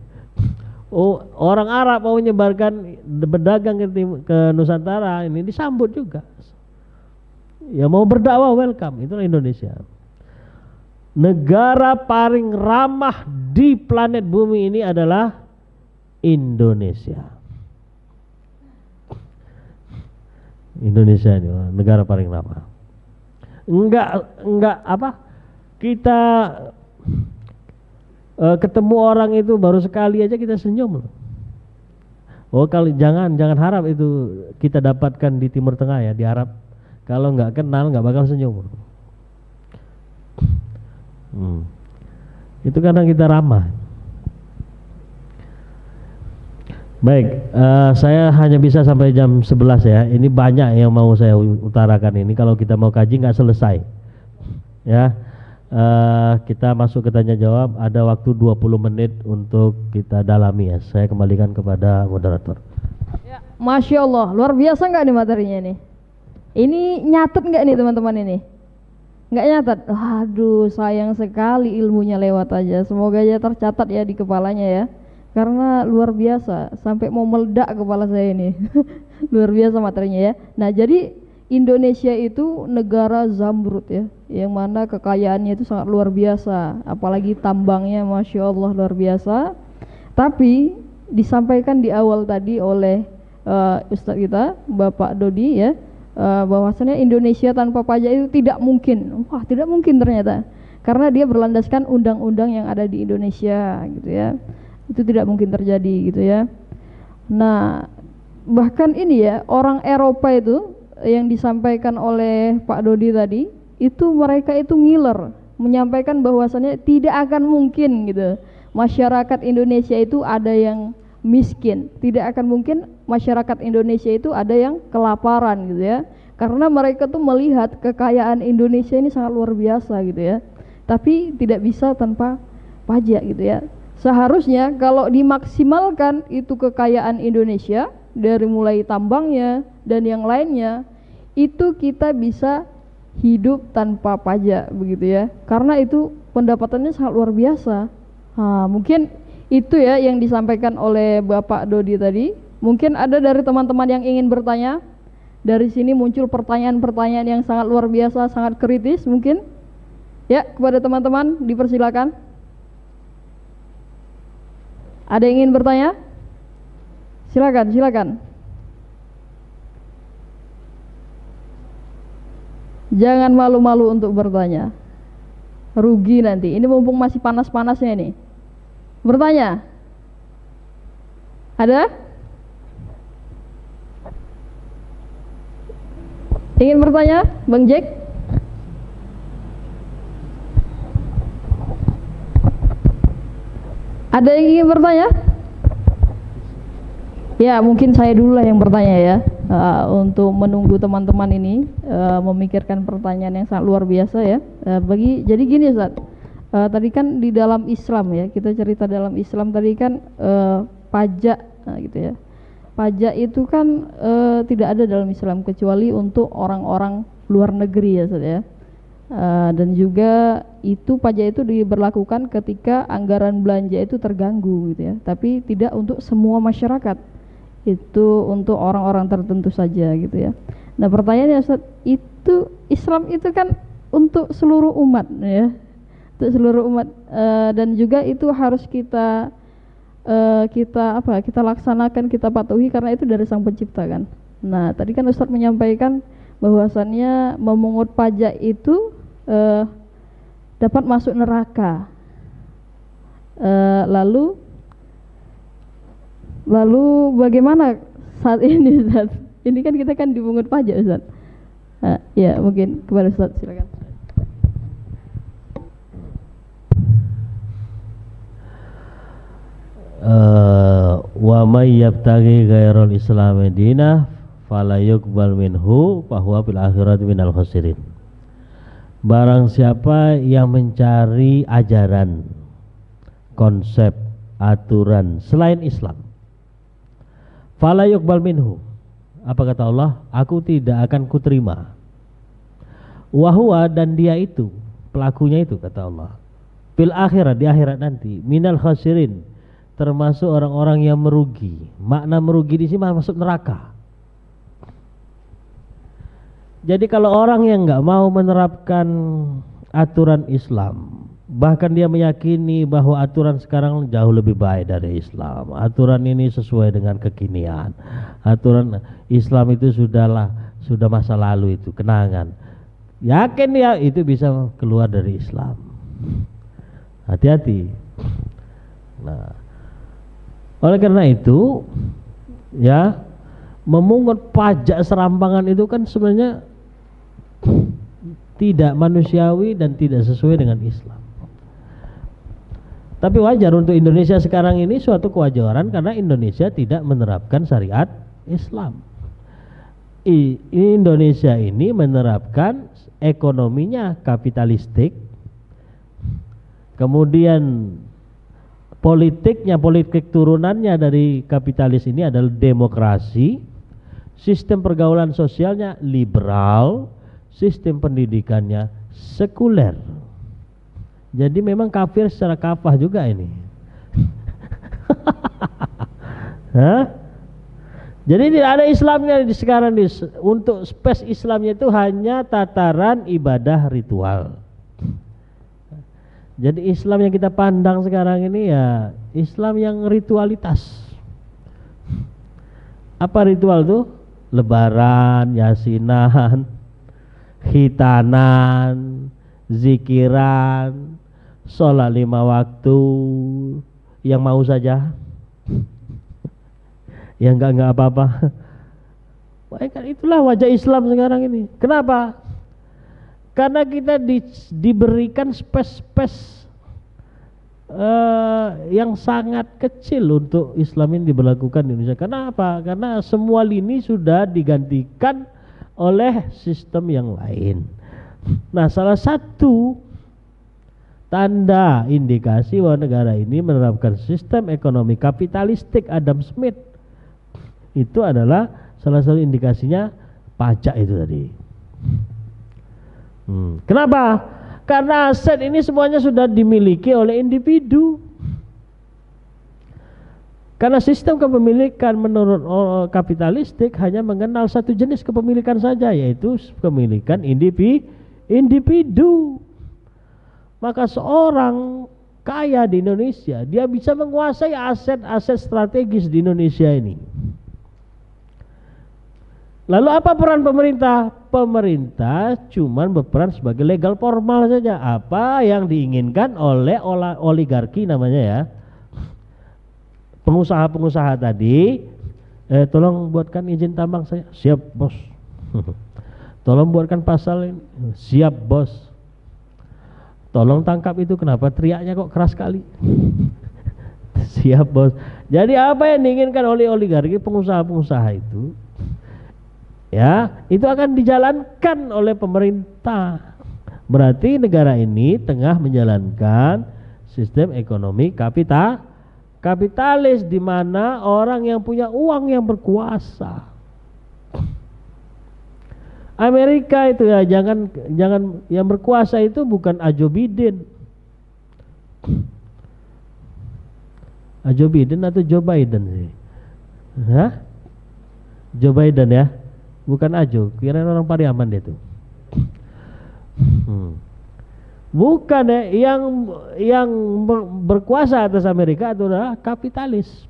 Oh, orang Arab mau menyebarkan berdagang ke Nusantara ini disambut juga. Ya mau berdakwah welcome, itulah Indonesia. Negara paling ramah di planet bumi ini adalah Indonesia. Indonesia ini negara paling ramah. Enggak kita ketemu orang itu baru sekali aja kita senyum loh. Oh, kalau jangan harap itu kita dapatkan di Timur Tengah ya, di Arab. Kalau nggak kenal nggak bakal senyum. Itu karena kita ramah. Baik, saya hanya bisa sampai jam 11 ya. Ini banyak yang mau saya utarakan ini. Kalau kita mau kaji nggak selesai. Ya. Kita masuk ke tanya jawab. Ada waktu 20 menit untuk kita dalami ya. Saya kembalikan kepada moderator. Ya, Masya Allah, luar biasa nggak nih materinya nih? Ini nyatet nggak nih teman-teman ini? Nggak nyatet? Aduh, sayang sekali ilmunya lewat aja. Semoga aja tercatat ya di kepalanya ya. Karena luar biasa, sampai mau meledak kepala saya ini. Luar biasa materinya ya. Nah, jadi Indonesia itu negara zamrud ya, yang mana kekayaannya itu sangat luar biasa, apalagi tambangnya Masya Allah luar biasa. Tapi disampaikan di awal tadi oleh Ustadz kita Bapak Dodi ya, bahwasanya Indonesia tanpa pajak itu tidak mungkin. Wah, tidak mungkin ternyata, karena dia berlandaskan undang-undang yang ada di Indonesia gitu ya. Itu tidak mungkin terjadi gitu ya. Nah, bahkan ini ya, orang Eropa itu yang disampaikan oleh Pak Dodi tadi, itu mereka itu ngiler menyampaikan bahwasannya tidak akan mungkin gitu masyarakat Indonesia itu ada yang miskin, tidak akan mungkin masyarakat Indonesia itu ada yang kelaparan gitu ya, karena mereka tuh melihat kekayaan Indonesia ini sangat luar biasa gitu ya, tapi tidak bisa tanpa pajak gitu ya. Seharusnya kalau dimaksimalkan itu kekayaan Indonesia dari mulai tambangnya dan yang lainnya, itu kita bisa hidup tanpa pajak begitu ya, karena itu pendapatannya sangat luar biasa. Mungkin itu ya yang disampaikan oleh Bapak Dodi tadi. Mungkin ada dari teman-teman yang ingin bertanya. Dari sini muncul pertanyaan-pertanyaan yang sangat luar biasa, sangat kritis mungkin. Ya, kepada teman-teman dipersilakan. Ada yang ingin bertanya? Silakan. Jangan malu-malu untuk bertanya. Rugi nanti. Ini mumpung masih panas-panasnya nih. bertanya? Ada? Ingin bertanya, Bang Jack? Ada yang ingin bertanya? Ya, mungkin saya dulu lah yang bertanya ya, untuk menunggu teman-teman ini memikirkan pertanyaan yang sangat luar biasa ya. Jadi gini Ustaz, tadi kan di dalam Islam ya, kita cerita dalam Islam tadi kan pajak gitu ya. Pajak itu kan tidak ada dalam Islam kecuali untuk orang-orang luar negeri ya Ustaz ya. Dan juga itu pajak itu diberlakukan ketika anggaran belanja itu terganggu gitu ya, tapi tidak untuk semua masyarakat, itu untuk orang-orang tertentu saja gitu ya. Nah pertanyaannya Ustaz, itu Islam itu kan untuk seluruh umat ya, untuk seluruh umat, dan juga itu harus kita laksanakan, kita patuhi karena itu dari Sang Pencipta kan. Nah tadi kan Ustaz menyampaikan bahwasannya memungut pajak itu dapat masuk neraka. Lalu bagaimana saat ini Ustaz? Ini kan kita kan dipungut pajak Ustaz. Ya mungkin kepada Ustaz silakan. Wa may yabtaghi ghairal islami dinah fala yuqbal minhu fa huwa fil akhirati minal khasirin. Barang siapa yang mencari ajaran, konsep, aturan selain Islam, fala yuqbal minhu, apa kata Allah? Aku tidak akan kuterima. Wahwa, dan dia itu, pelakunya itu kata Allah, fil akhirat, di akhirat nanti, minal khasirin, termasuk orang-orang yang merugi. Makna merugi di sini masuk neraka. Jadi kalau orang yang nggak mau menerapkan aturan Islam, bahkan dia meyakini bahwa aturan sekarang jauh lebih baik dari Islam, aturan ini sesuai dengan kekinian, aturan Islam itu sudah masa lalu, itu kenangan, yakin ya itu bisa keluar dari Islam. Hati-hati. Nah, oleh karena itu ya, memungut pajak serampangan itu kan sebenarnya tidak manusiawi dan tidak sesuai dengan Islam. Tapi wajar untuk Indonesia sekarang ini suatu kewajaran karena Indonesia tidak menerapkan syariat Islam. Indonesia ini menerapkan ekonominya kapitalistik, kemudian politik turunannya dari kapitalis ini adalah demokrasi, sistem pergaulan sosialnya liberal, sistem pendidikannya sekuler. Jadi memang kafir secara kafah juga ini. Jadi tidak ada Islamnya di sekarang untuk space Islamnya itu hanya tataran ibadah ritual. Jadi Islam yang kita pandang sekarang ini ya Islam yang ritualitas. Apa ritual tuh? Lebaran, yasinan, khitanan, zikiran, sholat 5 waktu, yang mau saja, yang enggak apa-apa. Itulah wajah Islam sekarang ini. Kenapa? Karena kita diberikan space yang sangat kecil untuk Islam ini diberlakukan di Indonesia. Kenapa? Karena semua lini sudah digantikan oleh sistem yang lain. Nah, salah satu tanda indikasi bahwa negara ini menerapkan sistem ekonomi kapitalistik Adam Smith itu adalah salah satu indikasinya pajak itu tadi. Kenapa? Karena aset ini semuanya sudah dimiliki oleh individu. Karena sistem kepemilikan menurut kapitalistik hanya mengenal satu jenis kepemilikan saja, yaitu kepemilikan individu. Maka seorang kaya di Indonesia, dia bisa menguasai aset-aset strategis di Indonesia ini. Lalu apa peran pemerintah? Pemerintah cuma berperan sebagai legal formal saja. Apa yang diinginkan oleh oligarki namanya ya, pengusaha-pengusaha tadi, tolong buatkan izin tambang saya, siap bos. Tolong buatkan pasal ini, siap bos. Tolong tangkap itu, kenapa teriaknya kok keras sekali? Siap bos. Jadi apa yang diinginkan oleh oligarki, pengusaha-pengusaha itu, ya itu akan dijalankan oleh pemerintah. Berarti negara ini tengah menjalankan sistem ekonomi kapitalis, di mana orang yang punya uang yang berkuasa. Amerika itu ya, jangan yang berkuasa itu bukan Joe Biden. Joe Biden atau Joe Biden sih? Hah? Joe Biden ya, bukan Ajo. Kirain orang Pariaman dia tuh. Bukan ya, yang berkuasa atas Amerika itu adalah kapitalis.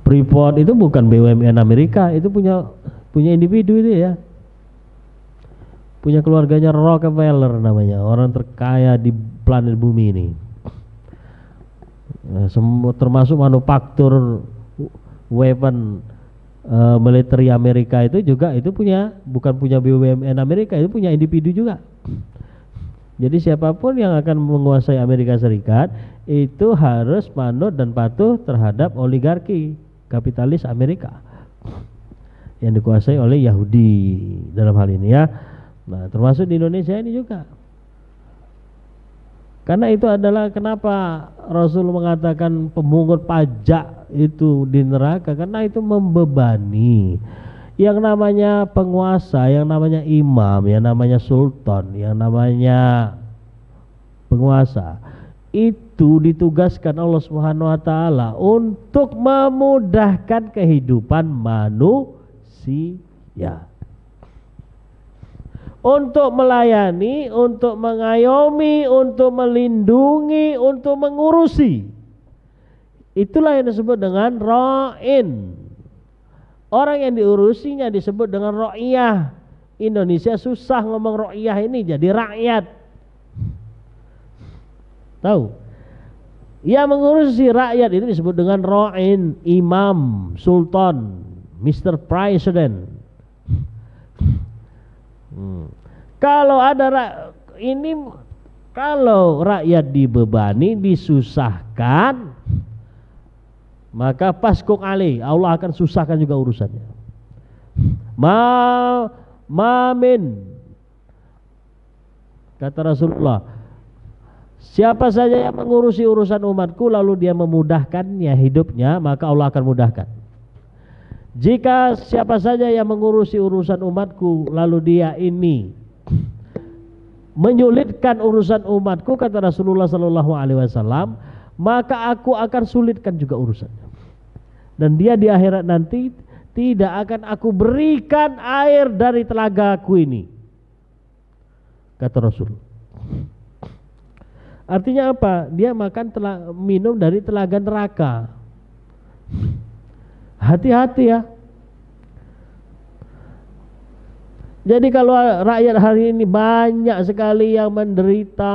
Freeport itu bukan BUMN Amerika, itu punya individu itu ya. Punya keluarganya Rockefeller namanya, orang terkaya di planet bumi ini. Semua termasuk manufaktur weapon military Amerika itu juga itu bukan punya BUMN Amerika, itu punya individu juga. Jadi siapapun yang akan menguasai Amerika Serikat itu harus manut dan patuh terhadap oligarki kapitalis Amerika yang dikuasai oleh Yahudi dalam hal ini ya. Nah, termasuk di Indonesia ini juga. Karena itu adalah kenapa Rasul mengatakan pemungut pajak itu di neraka, karena itu membebani. Yang namanya penguasa, yang namanya imam, yang namanya sultan, yang namanya penguasa itu ditugaskan Allah Subhanahu wa taala untuk memudahkan kehidupan manusia. Untuk melayani, untuk mengayomi, untuk melindungi, untuk mengurusi. Itulah yang disebut dengan ra'in. Orang yang diurusinya disebut dengan ra'iyah. Indonesia susah ngomong ra'iyah ini, jadi rakyat. Tahu? Yang mengurusi rakyat itu disebut dengan ra'in, imam, sultan, Mr. President. Kalau kalau rakyat dibebani, disusahkan, maka pasquk alih, Allah akan susahkan juga urusannya. Mamin, kata Rasulullah, siapa saja yang mengurusi urusan umatku lalu dia memudahkannya hidupnya, maka Allah akan mudahkan. Jika siapa saja yang mengurusi urusan umatku lalu dia ini menyulitkan urusan umatku, kata Rasulullah sallallahu alaihi wasallam, maka aku akan sulitkan juga urusannya. Dan dia di akhirat nanti tidak akan aku berikan air dari telagaku ini, kata Rasul. Artinya apa? Dia minum dari telaga neraka. Hati-hati ya. Jadi kalau rakyat hari ini banyak sekali yang menderita,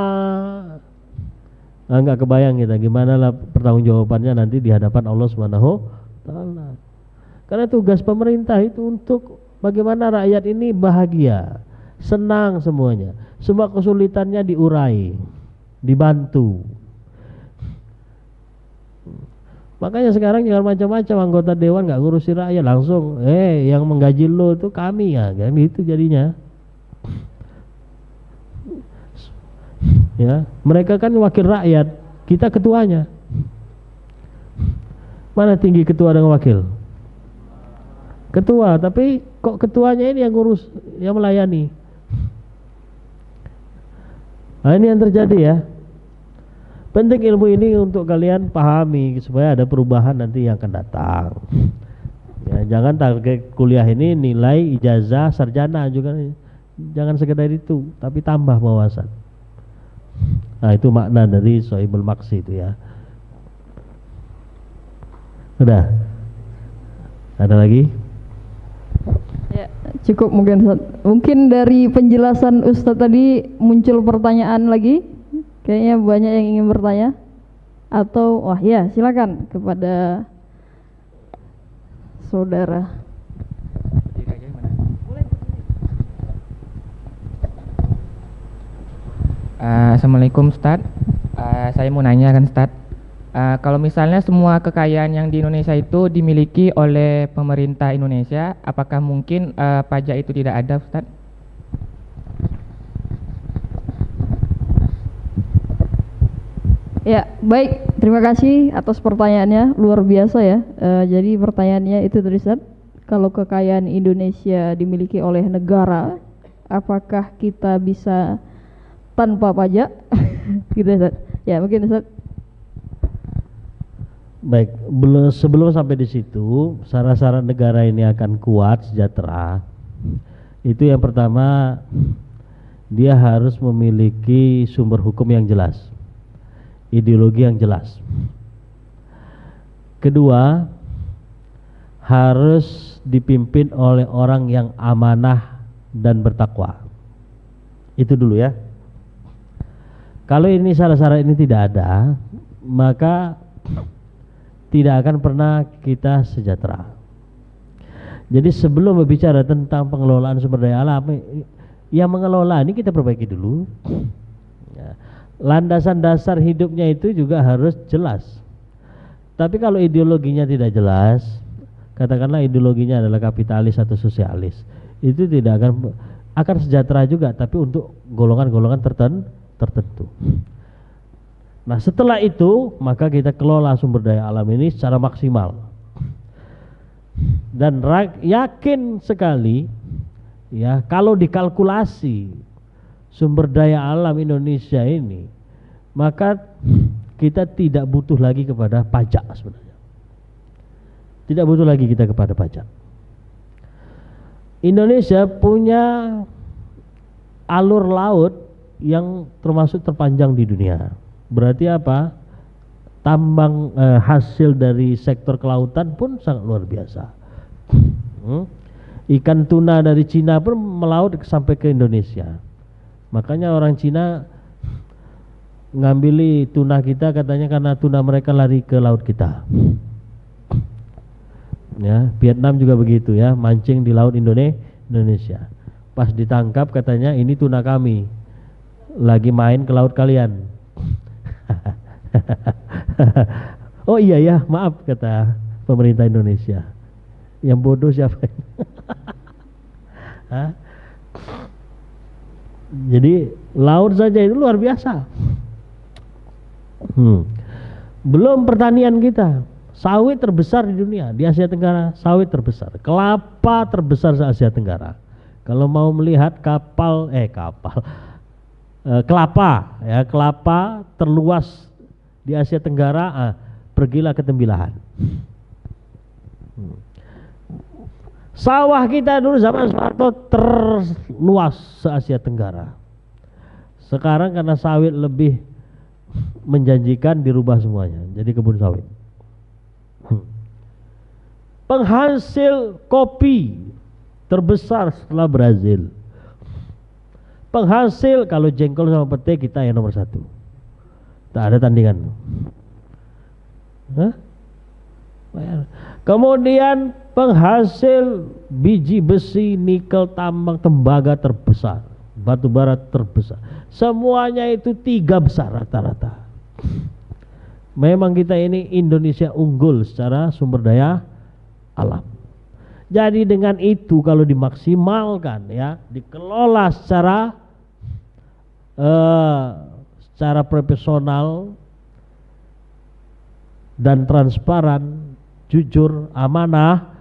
nggak kebayang kita gimana lah pertanggungjawabannya nanti di hadapan Allah Subhanahu wa taala. Karena tugas pemerintah itu untuk bagaimana rakyat ini bahagia, senang semuanya, semua kesulitannya diurai, dibantu. Makanya sekarang jangan macam-macam anggota dewan nggak ngurusi rakyat, langsung yang menggaji lo itu kami ya, kan gitu jadinya. Ya, mereka kan wakil rakyat, kita ketuanya. Mana tinggi ketua dengan wakil? Ketua, tapi kok ketuanya ini yang ngurus, yang melayani. Nah, ini yang terjadi ya. Penting ilmu ini untuk kalian pahami supaya ada perubahan nanti yang akan datang. Ya, jangan target kuliah ini nilai ijazah sarjana juga, jangan sekedar itu, tapi tambah wawasan. Nah, itu makna dari Shahibul Maksi itu ya. Udah. Ada lagi? Ya, cukup mungkin dari penjelasan Ustadz tadi muncul pertanyaan lagi. Kayaknya banyak yang ingin bertanya atau wah ya silakan kepada saudara. Assalamualaikum Ustadz. Saya mau nanya kan Ustadz, kalau misalnya semua kekayaan yang di Indonesia itu dimiliki oleh pemerintah Indonesia, apakah mungkin pajak itu tidak ada Ustadz? Ya, baik. Terima kasih atas pertanyaannya, luar biasa ya. Jadi pertanyaannya itu tadi Ustaz, kalau kekayaan Indonesia dimiliki oleh negara, apakah kita bisa tanpa pajak? Gitu Ustaz. Ya, mungkin Ustaz. Baik, sebelum sampai di situ, syarat-syarat negara ini akan kuat, sejahtera. Itu yang pertama, dia harus memiliki sumber hukum yang jelas, ideologi yang jelas. Kedua, harus dipimpin oleh orang yang amanah dan bertakwa. Itu dulu ya. Kalau ini syarat-syarat ini tidak ada, maka tidak akan pernah kita sejahtera. Jadi sebelum berbicara tentang pengelolaan sumber daya alam, yang mengelola ini kita perbaiki dulu. Landasan dasar hidupnya itu juga harus jelas. Tapi kalau ideologinya tidak jelas, katakanlah ideologinya adalah kapitalis atau sosialis, itu tidak akan sejahtera juga, tapi untuk golongan-golongan tertentu. Nah, setelah itu maka kita kelola sumber daya alam ini secara maksimal. Dan yakin sekali ya, kalau dikalkulasi sumber daya alam Indonesia ini, maka kita tidak butuh lagi kepada pajak sebenarnya. Tidak butuh lagi kita kepada pajak. Indonesia punya alur laut yang termasuk terpanjang di dunia. Berarti apa? Tambang hasil dari sektor kelautan pun sangat luar biasa. Ikan tuna dari Cina pun melaut sampai ke Indonesia. Makanya orang Cina ngambil tuna kita katanya karena tuna mereka lari ke laut kita. Ya, Vietnam juga begitu ya, mancing di laut Indonesia. Pas ditangkap katanya ini tuna kami, lagi main ke laut kalian. Oh iya ya, maaf kata pemerintah Indonesia. Yang bodoh siapa? Jadi laut saja itu luar biasa. Belum pertanian kita, sawit terbesar di dunia, di Asia Tenggara sawit terbesar, kelapa terbesar di Asia Tenggara. Kalau mau melihat kelapa ya, kelapa terluas di Asia Tenggara, pergilah ke Tembilahan. Sawah kita dulu zaman Soeharto terluas se-Asia Tenggara. Sekarang karena sawit lebih menjanjikan, dirubah semuanya jadi kebun sawit. Penghasil kopi terbesar setelah Brazil. Penghasil kalau jengkol sama pete kita yang nomor 1. Tak ada tandingan. Kemudian penghasil biji besi, nikel, tambang, tembaga terbesar, batu bara terbesar. Semuanya itu 3 besar rata-rata. Memang kita ini Indonesia unggul secara sumber daya alam. Jadi dengan itu kalau dimaksimalkan ya, dikelola secara profesional dan transparan, jujur, amanah,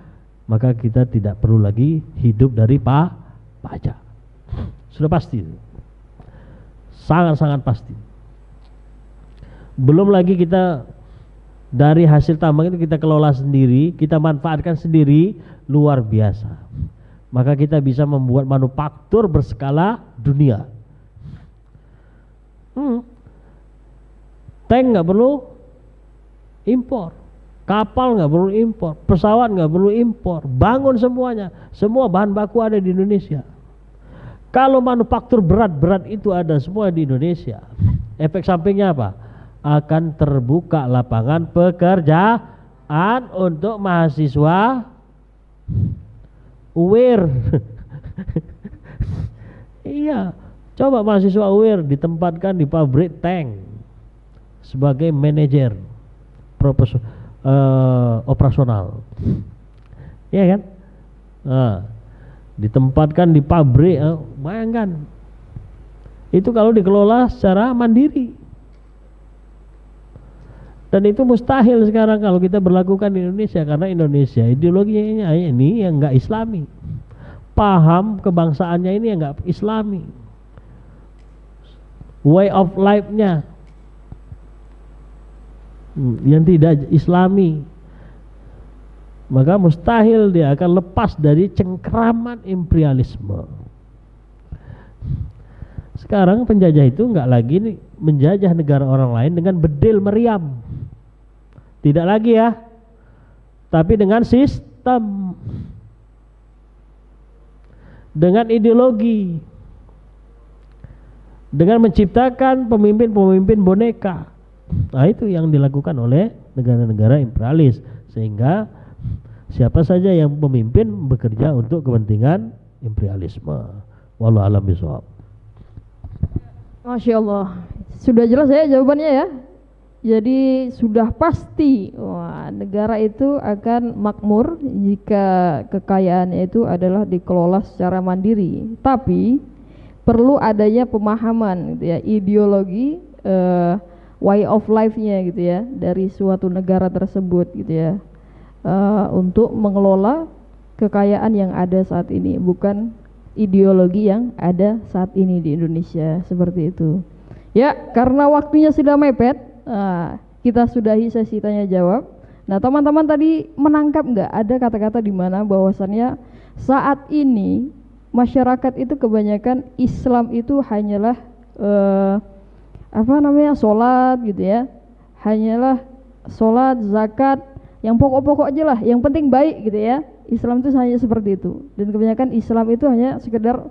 maka kita tidak perlu lagi hidup dari pajak. Sudah pasti, sangat-sangat pasti. Belum lagi kita dari hasil tambang itu kita kelola sendiri, kita manfaatkan sendiri, luar biasa. Maka kita bisa membuat manufaktur berskala dunia. Tank nggak perlu impor, kapal nggak perlu impor, pesawat nggak perlu impor, bangun semuanya, semua bahan baku ada di Indonesia. Kalau manufaktur berat-berat itu ada semua di Indonesia, Efek sampingnya apa? Akan terbuka lapangan pekerjaan untuk mahasiswa UIR. Iya, coba mahasiswa UIR ditempatkan di pabrik tank sebagai manajer operasional, ya kan? Nah, ditempatkan di pabrik, bayangkan itu kalau dikelola secara mandiri. Dan itu mustahil sekarang kalau kita berlakukan di Indonesia, karena Indonesia ideologinya ini yang enggak Islami, paham kebangsaannya ini yang enggak Islami, way of life-nya yang tidak Islami, maka mustahil dia akan lepas dari cengkraman imperialisme. Sekarang penjajah itu enggak lagi nih menjajah negara orang lain dengan bedil meriam, tidak lagi ya, tapi dengan sistem, dengan ideologi, dengan menciptakan pemimpin-pemimpin boneka. Nah, itu yang dilakukan oleh negara-negara imperialis, sehingga siapa saja yang pemimpin bekerja untuk kepentingan imperialisme. Wallahu a'lam bishawab. Masya Allah, sudah jelas ya jawabannya ya. Jadi sudah pasti, wah, negara itu akan makmur jika kekayaannya itu adalah dikelola secara mandiri. Tapi perlu adanya pemahaman gitu ya, ideologi, way of life-nya gitu ya, dari suatu negara tersebut gitu ya, untuk mengelola kekayaan yang ada saat ini, bukan ideologi yang ada saat ini di Indonesia, seperti itu. Ya, karena waktunya sudah mepet, kita sudahi sesi tanya jawab. Nah, teman-teman tadi menangkap nggak ada kata-kata di mana bahwasannya saat ini masyarakat itu kebanyakan Islam itu hanyalah sholat gitu ya, hanyalah sholat, zakat, yang pokok-pokok aja lah, yang penting baik gitu ya. Islam itu hanya seperti itu, dan kebanyakan Islam itu hanya sekedar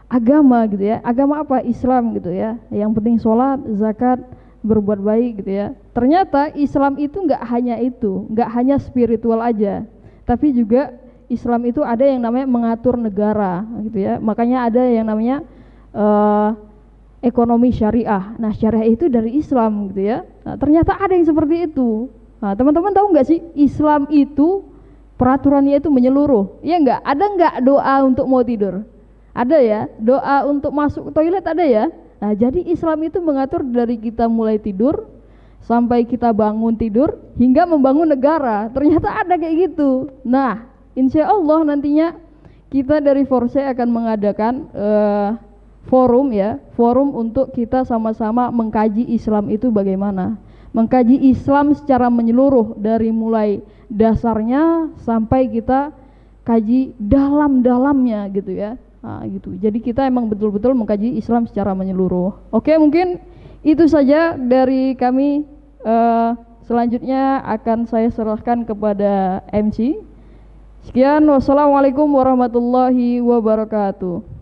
agama gitu ya. Agama apa? Islam gitu ya, yang penting sholat, zakat, berbuat baik gitu ya. Ternyata Islam itu nggak hanya itu, nggak hanya spiritual aja, tapi juga Islam itu ada yang namanya mengatur negara gitu ya. Makanya ada yang namanya ekonomi syariah. Nah, syariah itu dari Islam gitu ya. Nah, ternyata ada yang seperti itu. Nah, teman-teman tahu nggak sih, Islam itu peraturannya itu menyeluruh. Iya nggak? Ada nggak doa untuk mau tidur? Ada ya. Doa untuk masuk ke toilet ada ya. Nah, jadi Islam itu mengatur dari kita mulai tidur sampai kita bangun tidur hingga membangun negara. Ternyata ada kayak gitu. Nah, insya Allah nantinya kita dari Forse akan mengadakan forum untuk kita sama-sama mengkaji Islam itu bagaimana, mengkaji Islam secara menyeluruh dari mulai dasarnya sampai kita kaji dalam-dalamnya gitu ya. Nah, gitu. Jadi kita emang betul-betul mengkaji Islam secara menyeluruh. Oke, mungkin itu saja dari kami. Selanjutnya akan saya serahkan kepada MC. Sekian, wassalamualaikum warahmatullahi wabarakatuh.